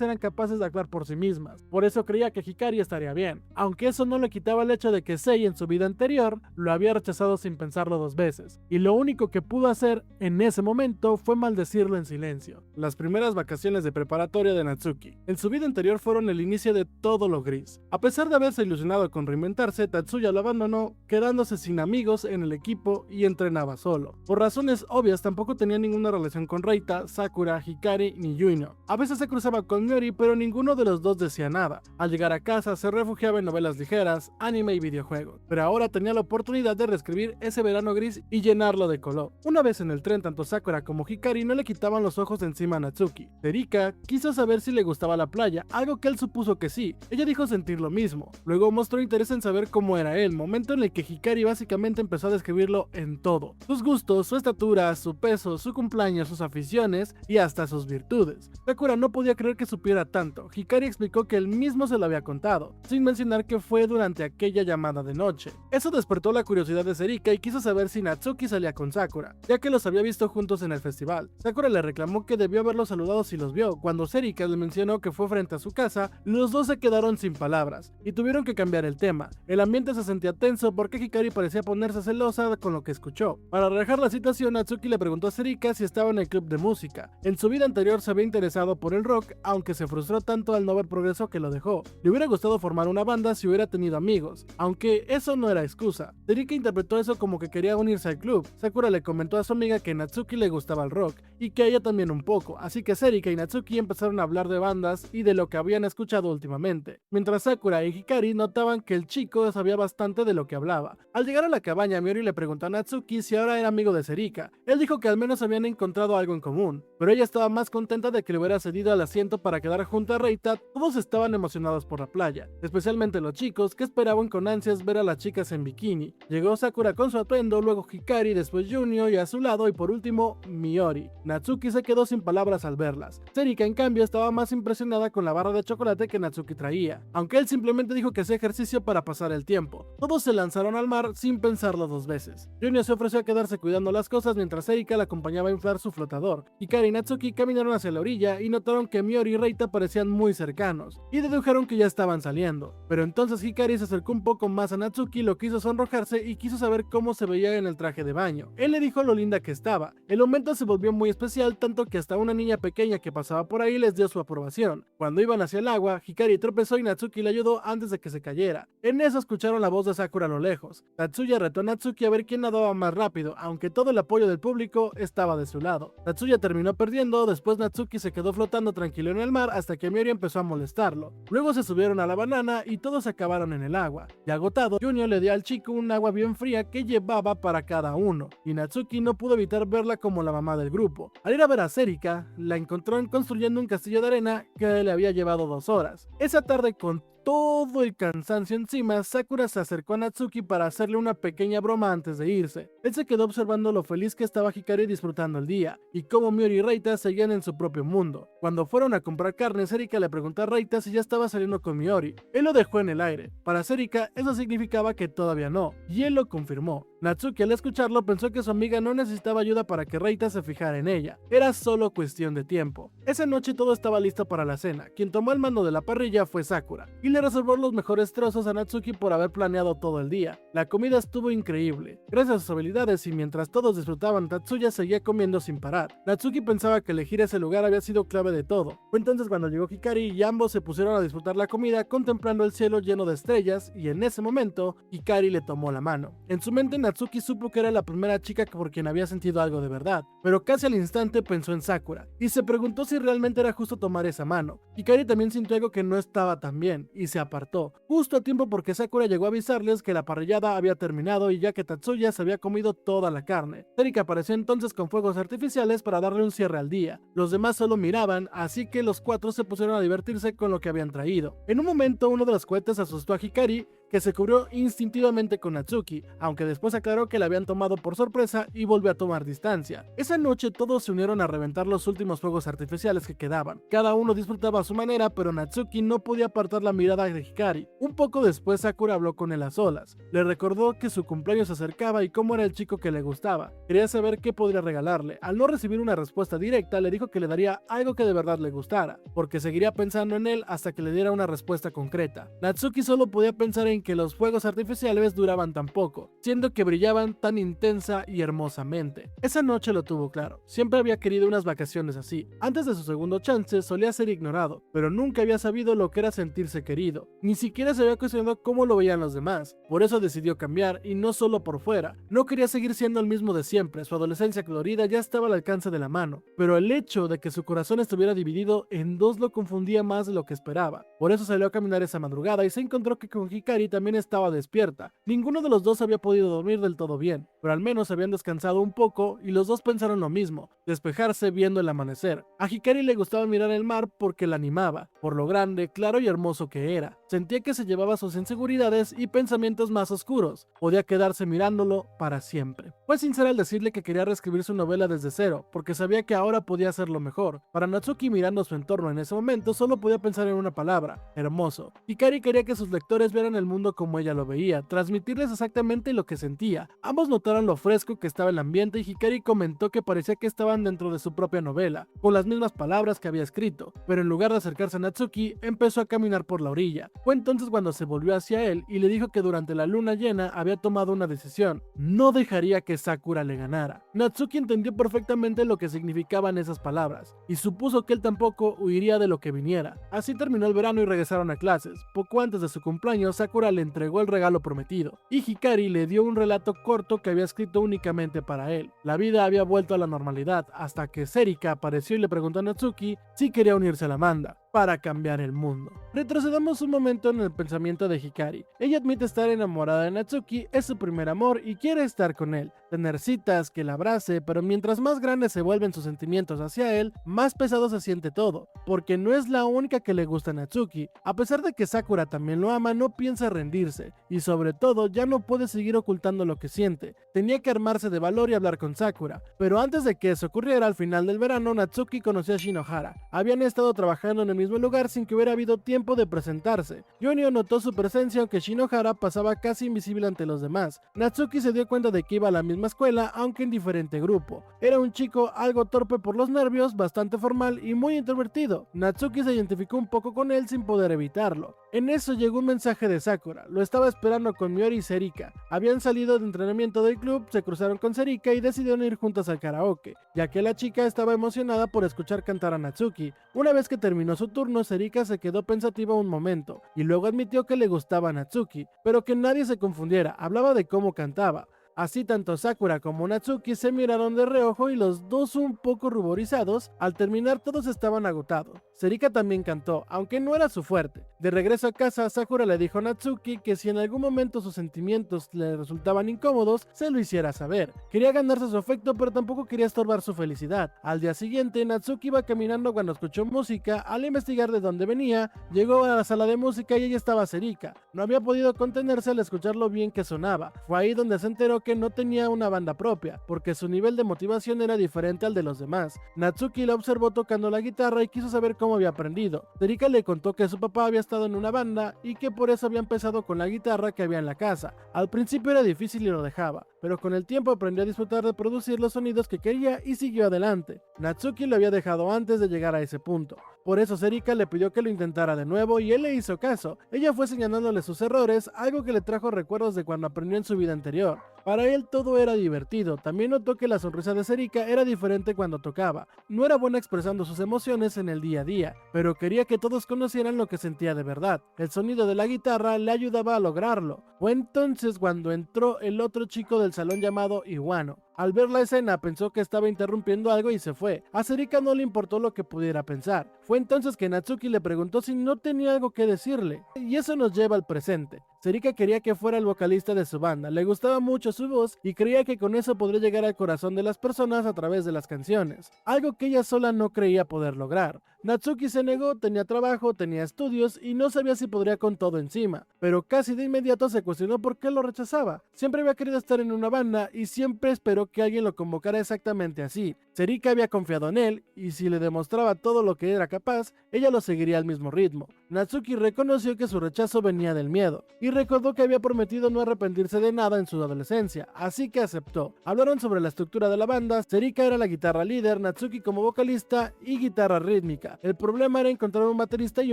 eran capaces de actuar por sí mismas. Por eso creía que Hikari estaría bien, aunque eso no le quitaba el hecho de que Sei en su vida anterior lo había rechazado sin pensarlo dos veces, y lo único que pudo hacer en ese momento fue maldecirlo en silencio. Las primeras vacaciones de preparatoria de Natsuki en su vida anterior fueron el inicio de todo lo gris. A pesar de haberse ilusionado con reinventarse, Tatsuya lo abandonó, quedándose sin amigos en el equipo y entrenaba solo. Por razones obvias tampoco tenía ninguna relación con Reita, Sakura, Hikari ni Yuino. A veces se cruzaba con Miori, pero ninguno de los dos decía nada. Al llegar a casa se refugiaba en novelas ligeras, anime y videojuegos, pero ahora tenía la oportunidad de reescribir ese verano gris y llenarlo de color. Una vez en el tren, tanto Sakura como Hikari no le quitaban los ojos de encima a Natsuki. Erika quiso saber si le gustaba la playa, algo que él supuso que sí. Ella dijo sentir lo mismo. Luego mostró interés en saber cómo era él, momento en el que Hikari básicamente empezó a describirlo en todo: sus gustos, su estatura, su peso, su cumpleaños, sus aficiones y hasta sus virtudes. Sakura no podía creer que supiera tanto. Hikari explicó que él mismo se lo había contado, sin mencionar que fue durante aquella llamada de noche. Eso despertó la curiosidad de Serika y quiso saber si Natsuki salía con Sakura, ya que los había visto juntos en el festival. Sakura le reclamó que debió haberlos saludado si los vio. Cuando Serika le mencionó que fue frente a su casa, los dos se quedaron sin palabras y tuvieron que cambiar el tema. El ambiente se sentía tenso porque Hikari parecía ponerse celosa con lo que escuchó. Para relajar la situación, Natsuki le preguntó a Serika si estaba en el club de música. música. En su vida anterior se había interesado por el rock, aunque se frustró tanto al no ver progreso que lo dejó. Le hubiera gustado formar una banda si hubiera tenido amigos, aunque eso no era excusa. Serika interpretó eso como que quería unirse al club. Sakura le comentó a su amiga que Natsuki le gustaba el rock, y que a ella también un poco, así que Serika y Natsuki empezaron a hablar de bandas y de lo que habían escuchado últimamente, mientras Sakura y Hikari notaban que el chico sabía bastante de lo que hablaba. Al llegar a la cabaña, Miori le preguntó a Natsuki si ahora era amigo de Serika. Él dijo que al menos habían encontrado algo en común, pero ella estaba más contenta de que le hubiera cedido el asiento para quedar junto a Reita. Todos estaban emocionados por la playa, especialmente los chicos que esperaban con ansias ver a las chicas en bikini. Llegó Sakura con su atuendo, luego Hikari, después Junio y a su lado y por último Miori. Natsuki se quedó sin palabras al verlas. Serika en cambio estaba más impresionada con la barra de chocolate que Natsuki traía, aunque él simplemente dijo que hacía ejercicio para pasar el tiempo. Todos se lanzaron al mar sin pensarlo dos veces. Junio se ofreció a quedarse cuidando las cosas mientras Serika la acompañaba a inflar su flotador. Hikari y Natsuki caminaron hacia la orilla y notaron que Miori y Reita parecían muy cercanos, y dedujeron que ya estaban saliendo. Pero entonces Hikari se acercó un poco más a Natsuki, lo quiso sonrojarse y quiso saber cómo se veía en el traje de baño. Él le dijo lo linda que estaba. El momento se volvió muy especial, tanto que hasta una niña pequeña que pasaba por ahí les dio su aprobación. Cuando iban hacia el agua, Hikari tropezó y Natsuki le ayudó antes de que se cayera. En eso escucharon la voz de Sakura a lo lejos. Tatsuya retó a Natsuki a ver quién nadaba más rápido, aunque todo el apoyo del público estaba de su lado. Tatsuya terminó perdiendo, después Natsuki se quedó flotando tranquilo en el mar hasta que Miori empezó a molestarlo. Luego se subieron a la banana y todos acabaron en el agua. Ya agotado, Junio le dio al chico un agua bien fría que llevaba para cada uno, y Natsuki no pudo evitar verla como la mamá del grupo. Al ir a ver a Serika, la encontró construyendo un castillo de arena que le había llevado 2 horas. Esa tarde, con todo el cansancio encima, Sakura se acercó a Natsuki para hacerle una pequeña broma antes de irse. Él se quedó observando lo feliz que estaba Hikari disfrutando el día, y cómo Miori y Reita seguían en su propio mundo. Cuando fueron a comprar carne, Serika le preguntó a Reita si ya estaba saliendo con Miori. Él lo dejó en el aire. Para Serika, eso significaba que todavía no, y él lo confirmó. Natsuki, al escucharlo, pensó que su amiga no necesitaba ayuda para que Reita se fijara en ella. Era solo cuestión de tiempo. Esa noche todo estaba listo para la cena. Quien tomó el mando de la parrilla fue Sakura, y le reservó los mejores trozos a Natsuki por haber planeado todo el día. La comida estuvo increíble. Gracias a sus habilidades y mientras todos disfrutaban, Tatsuya seguía comiendo sin parar. Natsuki pensaba que elegir ese lugar había sido clave de todo. Fue entonces cuando llegó Hikari y ambos se pusieron a disfrutar la comida contemplando el cielo lleno de estrellas, y en ese momento, Hikari le tomó la mano. En su mente, Natsuki supo que era la primera chica por quien había sentido algo de verdad, pero casi al instante pensó en Sakura, y se preguntó si realmente era justo tomar esa mano. Hikari también sintió algo que no estaba tan bien, y se apartó, justo a tiempo porque Sakura llegó a avisarles que la parrillada había terminado y ya que Tatsuya se había comido toda la carne. Serika apareció entonces con fuegos artificiales para darle un cierre al día. Los demás solo miraban, así que los 4 se pusieron a divertirse con lo que habían traído. En un momento, uno de los cohetes asustó a Hikari, que se cubrió instintivamente con Natsuki, aunque después aclaró que la habían tomado por sorpresa y volvió a tomar distancia. Esa noche todos se unieron a reventar los últimos fuegos artificiales que quedaban. Cada uno disfrutaba a su manera, pero Natsuki no podía apartar la mirada de Hikari. Un poco después Sakura habló con él a solas. Le recordó que su cumpleaños se acercaba y cómo era el chico que le gustaba. Quería saber qué podría regalarle. Al no recibir una respuesta directa, le dijo que le daría algo que de verdad le gustara, porque seguiría pensando en él hasta que le diera una respuesta concreta. Natsuki solo podía pensar en que los fuegos artificiales duraban tan poco, siendo que brillaban tan intensa y hermosamente. Esa noche lo tuvo claro. Siempre había querido unas vacaciones así. Antes de su segundo chance solía ser ignorado, pero nunca había sabido lo que era sentirse querido. Ni siquiera se había cuestionado cómo lo veían los demás. Por eso decidió cambiar, y no solo por fuera. No quería seguir siendo el mismo de siempre. Su adolescencia colorida ya estaba al alcance de la mano, pero el hecho de que su corazón estuviera dividido en 2 lo confundía más de lo que esperaba. Por eso salió a caminar esa madrugada y se encontró que con Hikari también estaba despierta. Ninguno de los dos había podido dormir del todo bien, pero al menos habían descansado un poco y los dos pensaron lo mismo, despejarse viendo el amanecer. A Hikari le gustaba mirar el mar porque la animaba, por lo grande, claro y hermoso que era. Sentía que se llevaba sus inseguridades y pensamientos más oscuros. Podía quedarse mirándolo para siempre. Fue sincera al decirle que quería reescribir su novela desde cero, porque sabía que ahora podía hacerlo mejor. Para Natsuki, mirando su entorno en ese momento, solo podía pensar en una palabra: hermoso. Hikari quería que sus lectores vieran el mundo como ella lo veía, transmitirles exactamente lo que sentía. Ambos notaron lo fresco que estaba el ambiente y Hikari comentó que parecía que estaba estaban dentro de su propia novela, con las mismas palabras que había escrito, pero en lugar de acercarse a Natsuki, empezó a caminar por la orilla. Fue entonces cuando se volvió hacia él y le dijo que durante la luna llena había tomado una decisión: no dejaría que Sakura le ganara. Natsuki entendió perfectamente lo que significaban esas palabras, y supuso que él tampoco huiría de lo que viniera. Así terminó el verano y regresaron a clases. Poco antes de su cumpleaños, Sakura le entregó el regalo prometido, y Hikari le dio un relato corto que había escrito únicamente para él. La vida había vuelto a la normalidad, hasta que Serika apareció y le preguntó a Natsuki si quería unirse a la banda para cambiar el mundo. Retrocedamos un momento en el pensamiento de Hikari. Ella admite estar enamorada de Natsuki, es su primer amor y quiere estar con él, tener citas, que la abrace, pero mientras más grandes se vuelven sus sentimientos hacia él, más pesado se siente todo, porque no es la única que le gusta a Natsuki. A pesar de que Sakura también lo ama, no piensa rendirse, y sobre todo ya no puede seguir ocultando lo que siente. Tenía que armarse de valor y hablar con Sakura, pero antes de que eso ocurriera, al final del verano, Natsuki conoció a Shinohara. Habían estado trabajando en el mismo lugar sin que hubiera habido tiempo de presentarse. Yonio notó su presencia aunque Shinohara pasaba casi invisible ante los demás. Natsuki se dio cuenta de que iba a la misma escuela aunque en diferente grupo. Era un chico algo torpe por los nervios, bastante formal y muy introvertido. Natsuki se identificó un poco con él sin poder evitarlo. En eso llegó un mensaje de Sakura. Lo estaba esperando con Miori y Serika. Habían salido de entrenamiento del club, se cruzaron con Serika y decidieron ir juntas al karaoke, ya que la chica estaba emocionada por escuchar cantar a Natsuki. Una vez que terminó su turno, Serika se quedó pensativa un momento, y luego admitió que le gustaba a Natsuki, pero que nadie se confundiera, hablaba de cómo cantaba. Así tanto Sakura como Natsuki se miraron de reojo y los dos un poco ruborizados. Al terminar todos estaban agotados. Serika también cantó, aunque no era su fuerte. De regreso a casa, Sakura le dijo a Natsuki que si en algún momento sus sentimientos le resultaban incómodos, se lo hiciera saber. Quería ganarse su afecto, pero tampoco quería estorbar su felicidad. Al día siguiente, Natsuki iba caminando cuando escuchó música. Al investigar de dónde venía, llegó a la sala de música y allí estaba Serika. No había podido contenerse al escuchar lo bien que sonaba. Fue ahí donde se enteró que no tenía una banda propia, porque su nivel de motivación era diferente al de los demás. Natsuki la observó tocando la guitarra y quiso saber cómo había aprendido. Serika le contó que su papá había estado en una banda y que por eso había empezado con la guitarra que había en la casa. Al principio era difícil y lo dejaba, pero con el tiempo aprendió a disfrutar de producir los sonidos que quería y siguió adelante. Natsuki lo había dejado antes de llegar a ese punto. Por eso Serika le pidió que lo intentara de nuevo y él le hizo caso. Ella fue señalándole sus errores, algo que le trajo recuerdos de cuando aprendió en su vida anterior. Para él todo era divertido. También notó que la sonrisa de Serika era diferente cuando tocaba. No era buena expresando sus emociones en el día a día, pero quería que todos conocieran lo que sentía de verdad. El sonido de la guitarra le ayudaba a lograrlo. Fue entonces cuando entró el otro chico del salón llamado Iwano. Al ver la escena pensó que estaba interrumpiendo algo y se fue. A Serika no le importó lo que pudiera pensar. Fue entonces que Natsuki le preguntó si no tenía algo que decirle. Y eso nos lleva al presente. Serika quería que fuera el vocalista de su banda, le gustaba mucho su voz y creía que con eso podría llegar al corazón de las personas a través de las canciones, algo que ella sola no creía poder lograr. Natsuki se negó, tenía trabajo, tenía estudios y no sabía si podría con todo encima, pero casi de inmediato se cuestionó por qué lo rechazaba. Siempre había querido estar en una banda y siempre esperó que alguien lo convocara exactamente así. Serika había confiado en él y si le demostraba todo lo que era capaz, ella lo seguiría al mismo ritmo. Natsuki reconoció que su rechazo venía del miedo y recordó que había prometido no arrepentirse de nada en su adolescencia, así que aceptó. Hablaron sobre la estructura de la banda. Serika era la guitarra líder, Natsuki como vocalista y guitarra rítmica. El problema era encontrar un baterista y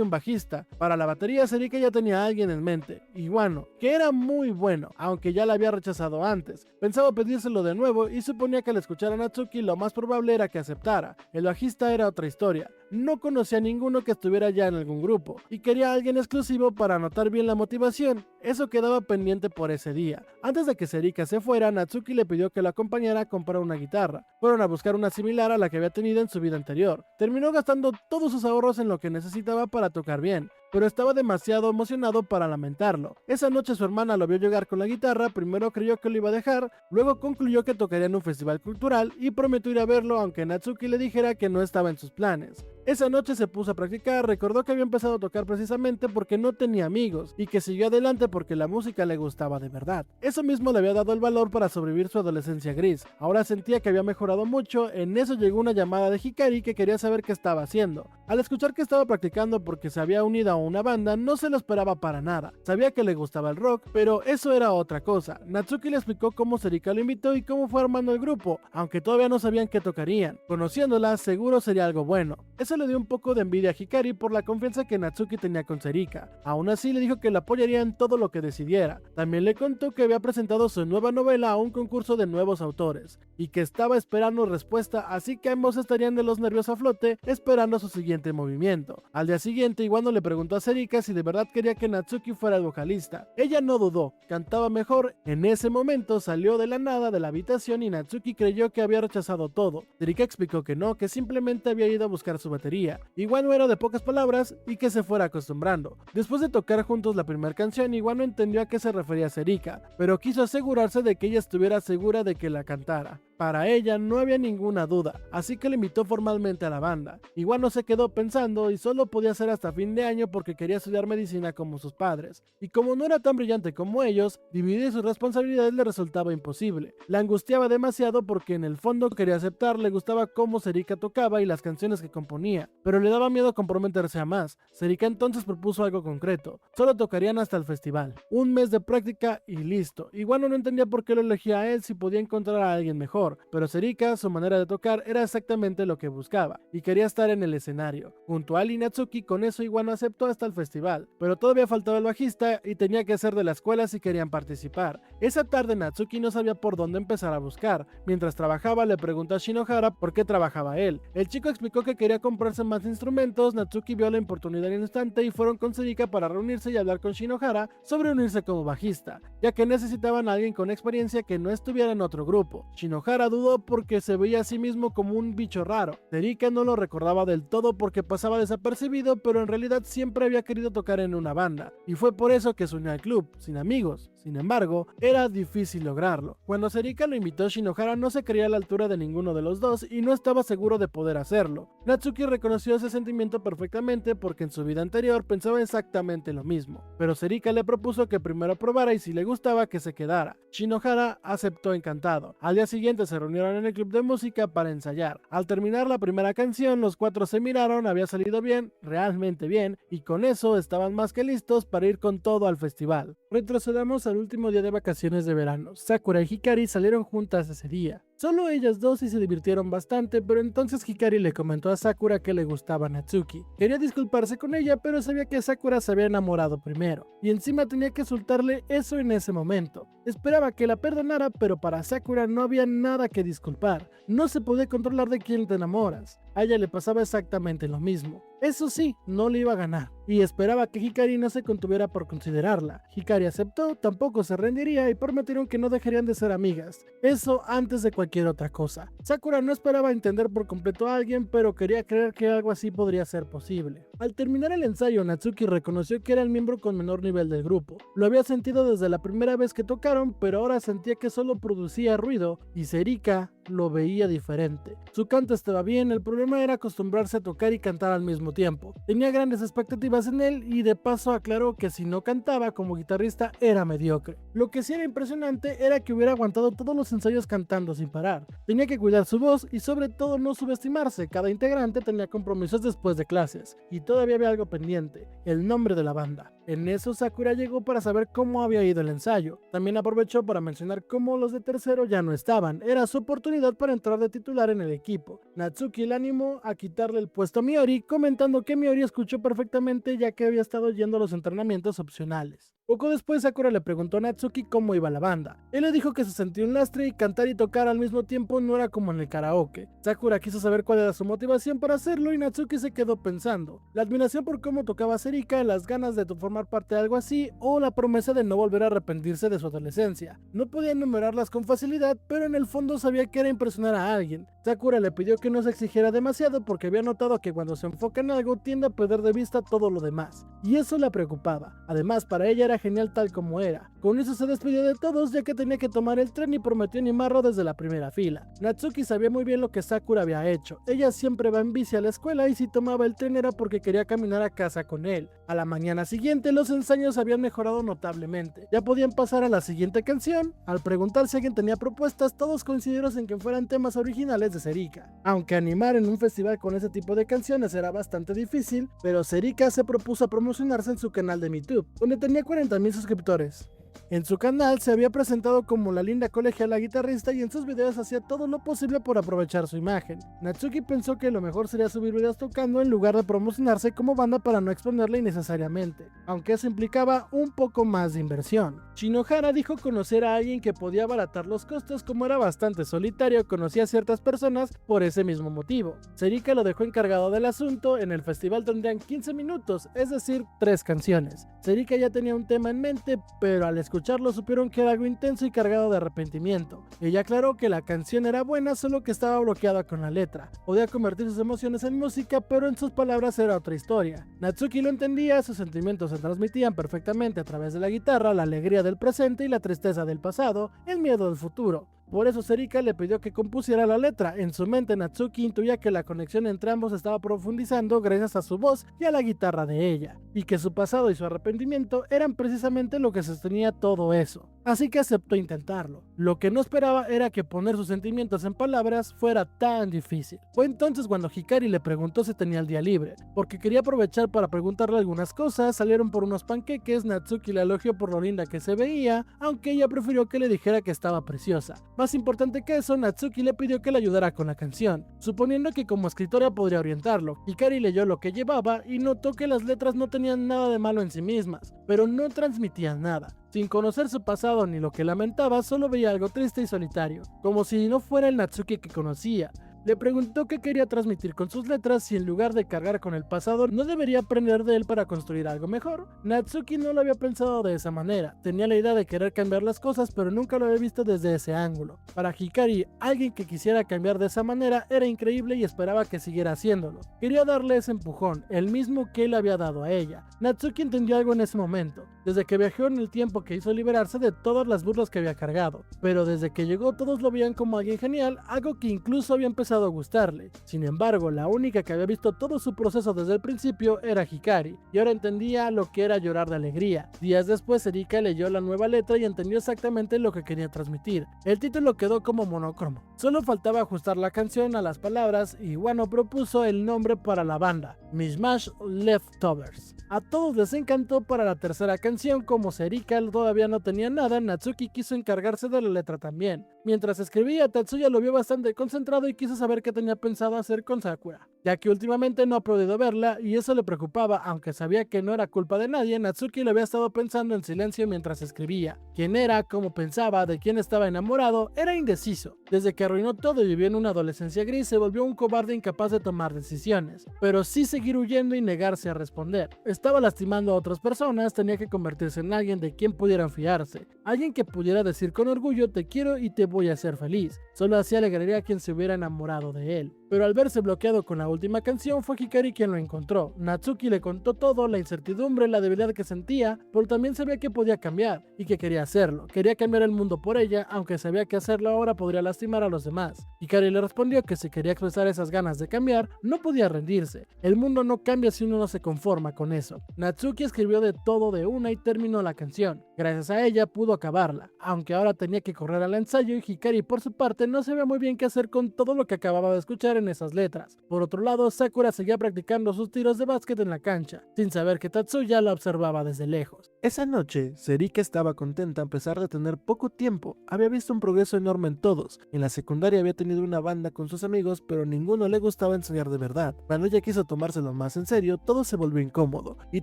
un bajista. Para la batería, Serika ya tenía a alguien en mente, Iwano, que era muy bueno, aunque ya la había rechazado antes. Pensaba pedírselo de nuevo y suponía que al escuchar a Natsuki lo más probable era que aceptara. El bajista era otra historia. No conocía a ninguno que estuviera ya en algún grupo y quería a alguien exclusivo para anotar bien la motivación. Eso quedaba pendiente por ese día. Antes de que Serika se fuera, Natsuki le pidió que lo acompañara a comprar una guitarra. Fueron a buscar una similar a la que había tenido en su vida anterior. Terminó gastando todos sus ahorros en lo que necesitaba para tocar bien, pero estaba demasiado emocionado para lamentarlo. Esa noche su hermana lo vio llegar con la guitarra, primero creyó que lo iba a dejar, luego concluyó que tocaría en un festival cultural y prometió ir a verlo aunque Natsuki le dijera que no estaba en sus planes. Esa noche se puso a practicar, recordó que había empezado a tocar precisamente porque no tenía amigos y que siguió adelante porque la música le gustaba de verdad. Eso mismo le había dado el valor para sobrevivir su adolescencia gris. Ahora sentía que había mejorado mucho. En eso llegó una llamada de Hikari que quería saber qué estaba haciendo. Al escuchar que estaba practicando porque se había unido a una banda, no se lo esperaba para nada. Sabía que le gustaba el rock, pero eso era otra cosa. Natsuki le explicó cómo Serika lo invitó y cómo fue armando el grupo, aunque todavía no sabían qué tocarían. Conociéndola, seguro sería algo bueno. Eso le dio un poco de envidia a Hikari por la confianza que Natsuki tenía con Serika. Aún así le dijo que la apoyaría en todo lo que decidiera. También le contó que había presentado su nueva novela a un concurso de nuevos autores y que estaba esperando respuesta, así que ambos estarían de los nervios a flote esperando su siguiente movimiento. Al día siguiente, Iwano le preguntó a Serika si de verdad quería que Natsuki fuera el vocalista. Ella no dudó, cantaba mejor. En ese momento salió de la nada de la habitación y Natsuki creyó que había rechazado todo. Serika explicó que no, que simplemente había ido a buscar su batería. Iwano era de pocas palabras y que se fuera acostumbrando. Después de tocar juntos la primera canción, Iwano entendió a qué se refería Serika, pero quiso asegurarse de que ella estuviera segura de que la cantara. Para ella no había ninguna duda, así que le invitó formalmente a la banda. Iwano se quedó pensando y solo podía ser hasta fin de año porque quería estudiar medicina como sus padres. Y como no era tan brillante como ellos, dividir sus responsabilidades le resultaba imposible. La angustiaba demasiado porque en el fondo quería aceptar, le gustaba cómo Serika tocaba y las canciones que componía, pero le daba miedo comprometerse a más. Serika entonces propuso algo concreto: solo tocarían hasta el festival. Un mes de práctica y listo. Iwano no entendía por qué lo elegía a él si podía encontrar a alguien mejor, pero Serika, su manera de tocar era exactamente lo que buscaba, y quería estar en el escenario. Junto a Ali y Natsuki, con eso Iwano aceptó hasta el festival, pero todavía faltaba el bajista y tenía que ser de la escuela si querían participar. Esa tarde Natsuki no sabía por dónde empezar a buscar. Mientras trabajaba le preguntó a Shinohara por qué trabajaba él. El chico explicó que quería comprarse más instrumentos. Natsuki vio la oportunidad en el instante y fueron con Serika para reunirse y hablar con Shinohara sobre unirse como bajista, ya que necesitaban a alguien con experiencia que no estuviera en otro grupo. Shinohara dudó porque se veía a sí mismo como un bicho raro. Serika no lo recordaba del todo porque pasaba desapercibido, pero en realidad siempre había querido tocar en una banda, y fue por eso que se unió al club, sin amigos. Sin embargo, era difícil lograrlo. Cuando Serika lo invitó, Shinohara no se creía a la altura de ninguno de los dos y no estaba seguro de poder hacerlo. Natsuki reconoció ese sentimiento perfectamente porque en su vida anterior pensaba exactamente lo mismo, pero Serika le propuso que primero probara y si le gustaba que se quedara. Shinohara aceptó encantado. Al día siguiente se reunieron en el club de música para ensayar. Al terminar la primera canción, los cuatro se miraron, había salido bien, realmente bien, y con eso estaban más que listos para ir con todo al festival. Retrocedamos al último día de vacaciones de verano. Sakura y Hikari salieron juntas ese día. Solo ellas dos y se divirtieron bastante, pero entonces Hikari le comentó a Sakura que le gustaba Natsuki. Quería disculparse con ella, pero sabía que Sakura se había enamorado primero, y encima tenía que soltarle eso en ese momento. Esperaba que la perdonara, pero para Sakura no había nada que disculpar. No se podía controlar de quién te enamoras. A ella le pasaba exactamente lo mismo. Eso sí, no le iba a ganar, y esperaba que Hikari no se contuviera por considerarla. Hikari aceptó, tampoco se rendiría y prometieron que no dejarían de ser amigas. Eso antes de cualquier otra cosa. Sakura no esperaba entender por completo a alguien, pero quería creer que algo así podría ser posible. Al terminar el ensayo, Natsuki reconoció que era el miembro con menor nivel del grupo. Lo había sentido desde la primera vez que tocaron, pero ahora sentía que solo producía ruido, y Serika lo veía diferente. Su canto estaba bien, el problema era acostumbrarse a tocar y cantar al mismo tiempo. Tenía grandes expectativas en él y de paso aclaró que si no cantaba como guitarrista era mediocre. Lo que sí era impresionante era que hubiera aguantado todos los ensayos cantando sin parar. Tenía que cuidar su voz y sobre todo no subestimarse. Cada integrante tenía compromisos después de clases y todavía había algo pendiente: el nombre de la banda. En eso Sakura llegó para saber cómo había ido el ensayo. También aprovechó para mencionar cómo los de tercero ya no estaban. Era su oportunidad para entrar de titular en el equipo. Natsuki le animó a quitarle el puesto a Miori, comentando que Miori escuchó perfectamente ya que había estado yendo a los entrenamientos opcionales. Poco después Sakura le preguntó a Natsuki cómo iba la banda. Él le dijo que se sentía un lastre y cantar y tocar al mismo tiempo no era como en el karaoke. Sakura quiso saber cuál era su motivación para hacerlo y Natsuki se quedó pensando: la admiración por cómo tocaba Serika, las ganas de formar parte de algo así, o la promesa de no volver a arrepentirse de su adolescencia. No podía enumerarlas con facilidad, pero en el fondo sabía que era impresionar a alguien. Sakura le pidió que no se exigiera demasiado porque había notado que cuando se enfoca en algo tiende a perder de vista todo lo demás, y eso la preocupaba. Además, para ella era genial tal como era. Con eso se despidió de todos ya que tenía que tomar el tren y prometió animarlo desde la primera fila. Natsuki sabía muy bien lo que Sakura había hecho. Ella siempre va en bici a la escuela y si tomaba el tren era porque quería caminar a casa con él. A la mañana siguiente los ensayos habían mejorado notablemente. Ya podían pasar a la siguiente canción. Al preguntar si alguien tenía propuestas, todos coincidieron en que fueran temas originales de Serika. Aunque animar en un festival con ese tipo de canciones era bastante difícil, pero Serika se propuso promocionarse en su canal de YouTube, donde tenía 40,000 suscriptores. En su canal se había presentado como la linda colegiala guitarrista y en sus videos hacía todo lo posible por aprovechar su imagen. Natsuki pensó que lo mejor sería subir videos tocando en lugar de promocionarse como banda para no exponerla innecesariamente, aunque eso implicaba un poco más de inversión. Shinohara dijo conocer a alguien que podía abaratar los costos, como era bastante solitario, conocía a ciertas personas por ese mismo motivo. Serika lo dejó encargado del asunto. En el festival tendrían 15 minutos, es decir, 3 canciones. Serika ya tenía un tema en mente, pero al escucharlo supieron que era algo intenso y cargado de arrepentimiento. Ella aclaró que la canción era buena, solo que estaba bloqueada con la letra. Podía convertir sus emociones en música, pero en sus palabras era otra historia. Natsuki lo entendía, sus sentimientos se transmitían perfectamente a través de la guitarra, la alegría del presente y la tristeza del pasado, el miedo del futuro. Por eso Serika le pidió que compusiera la letra. En su mente Natsuki intuía que la conexión entre ambos estaba profundizando gracias a su voz y a la guitarra de ella, y que su pasado y su arrepentimiento eran precisamente lo que sostenía todo eso. Así que aceptó intentarlo. Lo que no esperaba era que poner sus sentimientos en palabras fuera tan difícil. Fue entonces cuando Hikari le preguntó si tenía el día libre, porque quería aprovechar para preguntarle algunas cosas. Salieron por unos panqueques, Natsuki la elogió por lo linda que se veía, aunque ella prefirió que le dijera que estaba preciosa. Más importante que eso, Natsuki le pidió que le ayudara con la canción, suponiendo que como escritora podría orientarlo. Hikari leyó lo que llevaba y notó que las letras no tenían nada de malo en sí mismas, pero no transmitían nada. Sin conocer su pasado ni lo que lamentaba, solo veía algo triste y solitario, como si no fuera el Natsuki que conocía. Le preguntó qué quería transmitir con sus letras y en lugar de cargar con el pasado, ¿no debería aprender de él para construir algo mejor? Natsuki no lo había pensado de esa manera. Tenía la idea de querer cambiar las cosas, pero nunca lo había visto desde ese ángulo. Para Hikari, alguien que quisiera cambiar de esa manera era increíble y esperaba que siguiera haciéndolo. Quería darle ese empujón, el mismo que él había dado a ella. Natsuki entendió algo en ese momento, desde que viajó en el tiempo que hizo liberarse de todas las burlas que había cargado. Pero desde que llegó todos lo veían como alguien genial, algo que incluso había empezado a gustarle. Sin embargo, la única que había visto todo su proceso desde el principio era Hikari, y ahora entendía lo que era llorar de alegría. Días después, Erika leyó la nueva letra y entendió exactamente lo que quería transmitir. El título quedó como monocromo. Solo faltaba ajustar la canción a las palabras y Wano propuso el nombre para la banda, Mishmash Leftovers. A todos les encantó. Para la tercera canción, como Serika todavía no tenía nada, Natsuki quiso encargarse de la letra también. Mientras escribía, Tatsuya lo vio bastante concentrado y quiso saber qué tenía pensado hacer con Sakura, ya que últimamente no ha podido verla y eso le preocupaba. Aunque sabía que no era culpa de nadie, Natsuki lo había estado pensando en silencio mientras escribía. ¿Quién era? ¿Cómo pensaba? ¿De quién estaba enamorado? Era indeciso. Desde que arruinó todo y vivió en una adolescencia gris, se volvió un cobarde incapaz de tomar decisiones, pero sí seguir huyendo y negarse a responder. Estaba lastimando a otras personas, tenía que convertirse en alguien de quien pudieran fiarse, alguien que pudiera decir con orgullo te quiero y te voy a hacer feliz. Solo así alegraría a quien se hubiera enamorado de él. Pero al verse bloqueado con la última canción, fue Hikari quien lo encontró. Natsuki le contó todo, la incertidumbre, la debilidad que sentía, pero también sabía que podía cambiar y que quería hacerlo. Quería cambiar el mundo por ella, aunque sabía que hacerlo ahora podría lastimar a los demás. Hikari le respondió que si quería expresar esas ganas de cambiar, no podía rendirse. El mundo no cambia si uno no se conforma con eso. Natsuki escribió de todo de una y terminó la canción. Gracias a ella pudo acabarla, aunque ahora tenía que correr al ensayo y Hikari por su parte no sabía muy bien qué hacer con todo lo que acababa de escuchar en esas letras. Por otro lado, Sakura seguía practicando sus tiros de básquet en la cancha, sin saber que Tatsuya la observaba desde lejos. Esa noche, Serika estaba contenta a pesar de tener poco tiempo. Había visto un progreso enorme en todos. En la secundaria había tenido una banda con sus amigos, pero ninguno le gustaba enseñar de verdad. Cuando ella quiso tomárselo más en serio, todo se volvió incómodo y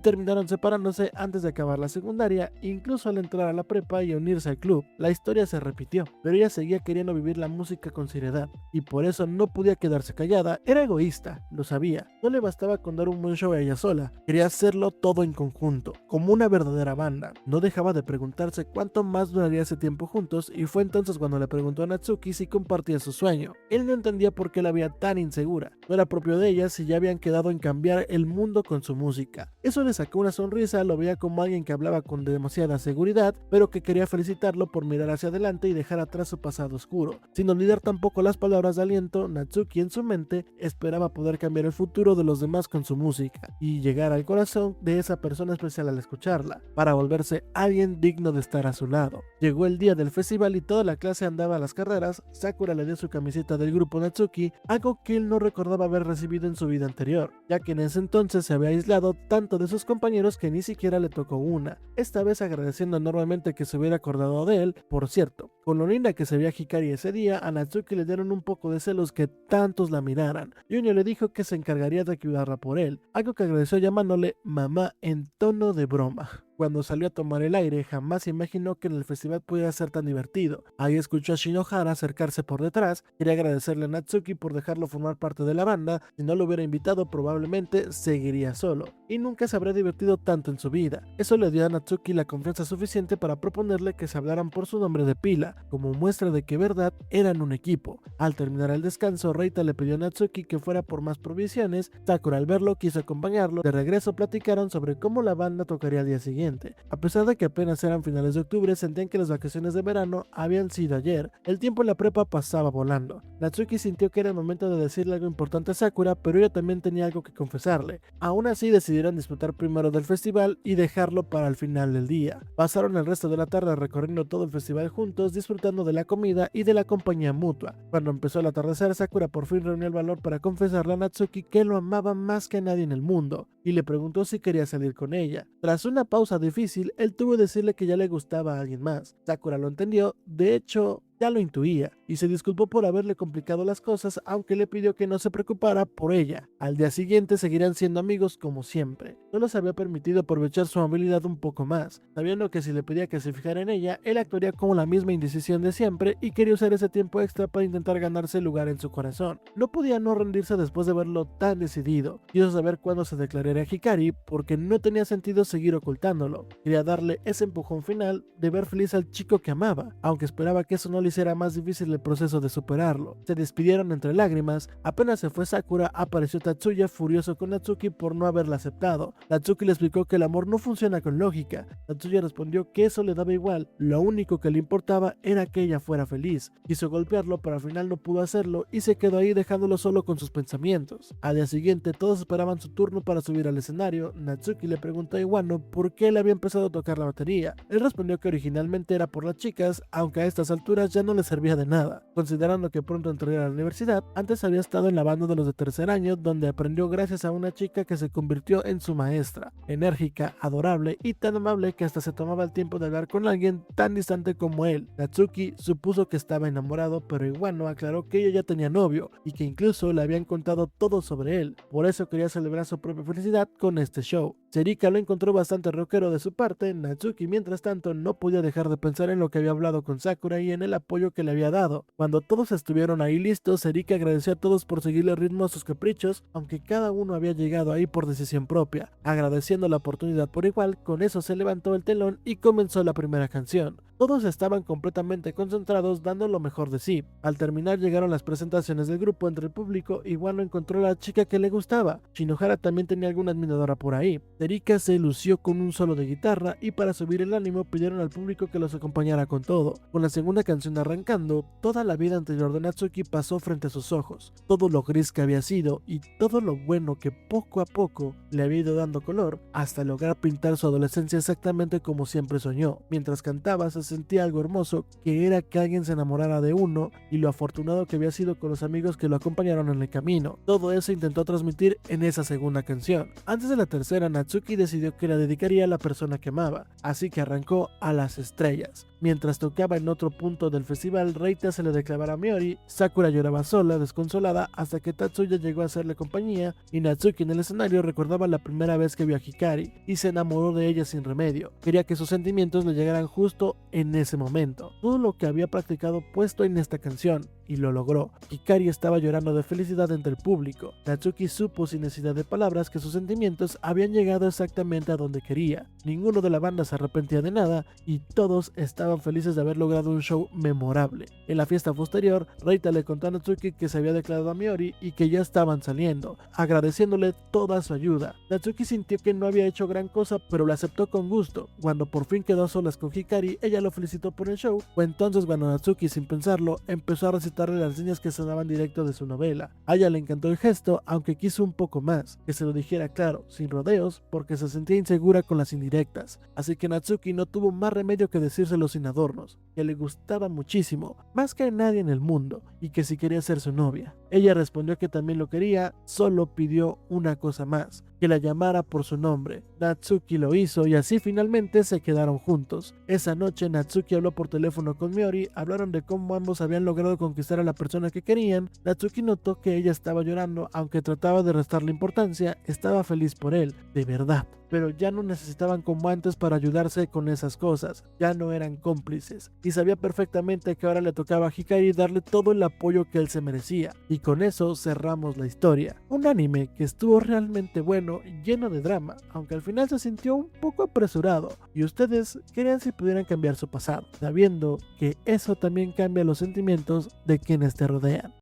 terminaron separándose antes de acabar la secundaria. Incluso al entrar a la prepa y unirse al club, la historia se repitió, pero ella seguía queriendo vivir la música con seriedad y por eso no podía quedarse quedarse callada, era egoísta, lo sabía. No le bastaba con dar un buen show a ella sola, quería hacerlo todo en conjunto, como una verdadera banda. No dejaba de preguntarse cuánto más duraría ese tiempo juntos y fue entonces cuando le preguntó a Natsuki si compartía su sueño. Él no entendía por qué la veía tan insegura. No era propio de ella si ya habían quedado en cambiar el mundo con su música. Eso le sacó una sonrisa, lo veía como alguien que hablaba con demasiada seguridad, pero que quería felicitarlo por mirar hacia adelante y dejar atrás su pasado oscuro. Sin olvidar tampoco las palabras de aliento, Natsuki en su mente esperaba poder cambiar el futuro de los demás con su música y llegar al corazón de esa persona especial al escucharla, para volverse alguien digno de estar a su lado. Llegó el día del festival y toda la clase andaba a las carreras. Sakura le dio su camiseta del grupo Natsuki, algo que él no recordaba haber recibido en su vida anterior, ya que en ese entonces se había aislado tanto de sus compañeros que ni siquiera le tocó una, esta vez agradeciendo enormemente que se hubiera acordado de él. Por cierto, con lo linda que se veía Hikari ese día, a Natsuki le dieron un poco de celos que tantos la miraran. Junio le dijo que se encargaría de cuidarla por él, algo que agradeció llamándole mamá en tono de broma. Cuando salió a tomar el aire, jamás imaginó que en el festival pudiera ser tan divertido. Ahí escuchó a Shinohara acercarse por detrás. Quería agradecerle a Natsuki por dejarlo formar parte de la banda. Si no lo hubiera invitado, probablemente seguiría solo, y nunca se habría divertido tanto en su vida. Eso le dio a Natsuki la confianza suficiente para proponerle que se hablaran por su nombre de pila, como muestra de que verdad eran un equipo. Al terminar el descanso, Reita le pidió a Natsuki que fuera por más provisiones. Sakura, al verlo, quiso acompañarlo. De regreso platicaron sobre cómo la banda tocaría al día siguiente. A pesar de que apenas eran finales de octubre, sentían que las vacaciones de verano habían sido ayer. El tiempo en la prepa pasaba volando. Natsuki sintió que era el momento de decirle algo importante a Sakura, pero ella también tenía algo que confesarle. Aún así decidieron disfrutar primero del festival y dejarlo para el final del día. Pasaron el resto de la tarde recorriendo todo el festival juntos, disfrutando de la comida y de la compañía mutua. Cuando empezó el atardecer, Sakura por fin reunió el valor para confesarle a Natsuki que lo amaba más que a nadie en el mundo, y le preguntó si quería salir con ella. Tras una pausa difícil, él tuvo que decirle que ya le gustaba a alguien más. Sakura lo entendió, de hecho, ya lo intuía, y se disculpó por haberle complicado las cosas, aunque le pidió que no se preocupara por ella. Al día siguiente seguirían siendo amigos como siempre. Solo se había permitido aprovechar su amabilidad un poco más, sabiendo que si le pedía que se fijara en ella, él actuaría como la misma indecisión de siempre y quería usar ese tiempo extra para intentar ganarse el lugar en su corazón. No podía no rendirse después de verlo tan decidido. Quiso saber cuándo se declararía a Hikari, porque no tenía sentido seguir ocultándolo. Quería darle ese empujón final de ver feliz al chico que amaba, aunque esperaba que eso no le hiciera más difícil el proceso de superarlo. Se despidieron entre lágrimas. Apenas se fue Sakura, apareció Tatsuya furioso con Natsuki por no haberla aceptado. Natsuki le explicó que el amor no funciona con lógica. Tatsuya respondió que eso le daba igual, lo único que le importaba era que ella fuera feliz. Quiso golpearlo, pero al final no pudo hacerlo y se quedó ahí dejándolo solo con sus pensamientos. Al día siguiente todos esperaban su turno para subir al escenario. Natsuki le preguntó a Iwano por qué él había empezado a tocar la batería. Él respondió que originalmente era por las chicas, aunque a estas alturas ya no le servía de nada, considerando que pronto entraría a la universidad. Antes había estado en la banda de los de tercer año, donde aprendió gracias a una chica que se convirtió en su maestra, enérgica, adorable y tan amable que hasta se tomaba el tiempo de hablar con alguien tan distante como él. Natsuki supuso que estaba enamorado, pero Iwano aclaró que ella ya tenía novio y que incluso le habían contado todo sobre él, por eso quería celebrar su propia felicidad con este show. Serika lo encontró bastante rockero de su parte. Natsuki, mientras tanto, no podía dejar de pensar en lo que había hablado con Sakura y en el apoyo que le había dado. Cuando todos estuvieron ahí listos, Serika agradeció a todos por seguirle el ritmo a sus caprichos, aunque cada uno había llegado ahí por decisión propia. Agradeciendo la oportunidad por igual, con eso se levantó el telón y comenzó la primera canción. Todos estaban completamente concentrados dando lo mejor de sí. Al terminar llegaron las presentaciones del grupo entre el público y Wano encontró a la chica que le gustaba. Shinohara también tenía alguna admiradora por ahí. Serika se lució con un solo de guitarra y para subir el ánimo pidieron al público que los acompañara con todo. Con la segunda canción arrancando, toda la vida anterior de Natsuki pasó frente a sus ojos. Todo lo gris que había sido y todo lo bueno que poco a poco le había ido dando color hasta lograr pintar su adolescencia exactamente como siempre soñó. Mientras cantaba se sentía algo hermoso, que era que alguien se enamorara de uno y lo afortunado que había sido con los amigos que lo acompañaron en el camino. Todo eso intentó transmitir en esa segunda canción. Antes de la tercera, Natsuki decidió que la dedicaría a la persona que amaba, así que arrancó a las estrellas. Mientras tocaba en otro punto del festival, Reita se le declaraba a Miori. Sakura lloraba sola, desconsolada, hasta que Tatsuya llegó a hacerle compañía y Natsuki en el escenario recordaba la primera vez que vio a Hikari y se enamoró de ella sin remedio. Quería que sus sentimientos le llegaran justo en ese momento. Todo lo que había practicado puesto en esta canción. y lo logró. Hikari estaba llorando de felicidad entre el público. Natsuki supo sin necesidad de palabras que sus sentimientos habían llegado exactamente a donde quería. Ninguno de la banda se arrepentía de nada y todos estaban felices de haber logrado un show memorable. En la fiesta posterior, Reita le contó a Natsuki que se había declarado a Miori y que ya estaban saliendo, agradeciéndole toda su ayuda. Natsuki sintió que no había hecho gran cosa, pero lo aceptó con gusto. Cuando por fin quedó a solas con Hikari, ella lo felicitó por el show. Fue entonces cuando Natsuki, sin pensarlo, empezó a recitarle las líneas que sonaban directo de su novela. A ella le encantó el gesto, aunque quiso un poco más, que se lo dijera claro, sin rodeos, porque se sentía insegura con las indirectas. Así que Natsuki no tuvo más remedio que decírselo sin adornos, que le gustaba muchísimo, más que a nadie en el mundo, y que si quería ser su novia. Ella respondió que también lo quería, solo pidió una cosa más, que la llamara por su nombre. Natsuki lo hizo y así finalmente se quedaron juntos. Esa noche Natsuki habló por teléfono con Miori, hablaron de cómo ambos habían logrado conquistar a la persona que querían. Natsuki notó que ella estaba llorando, aunque trataba de restarle importancia, estaba feliz por él, de verdad. Pero ya no necesitaban como antes para ayudarse con esas cosas, ya no eran cómplices, y sabía perfectamente que ahora le tocaba a Hikari darle todo el apoyo que él se merecía, y con eso cerramos la historia. Un anime que estuvo realmente bueno y lleno de drama, aunque al final se sintió un poco apresurado, y ustedes querían si pudieran cambiar su pasado, sabiendo que eso también cambia los sentimientos de quienes te rodean.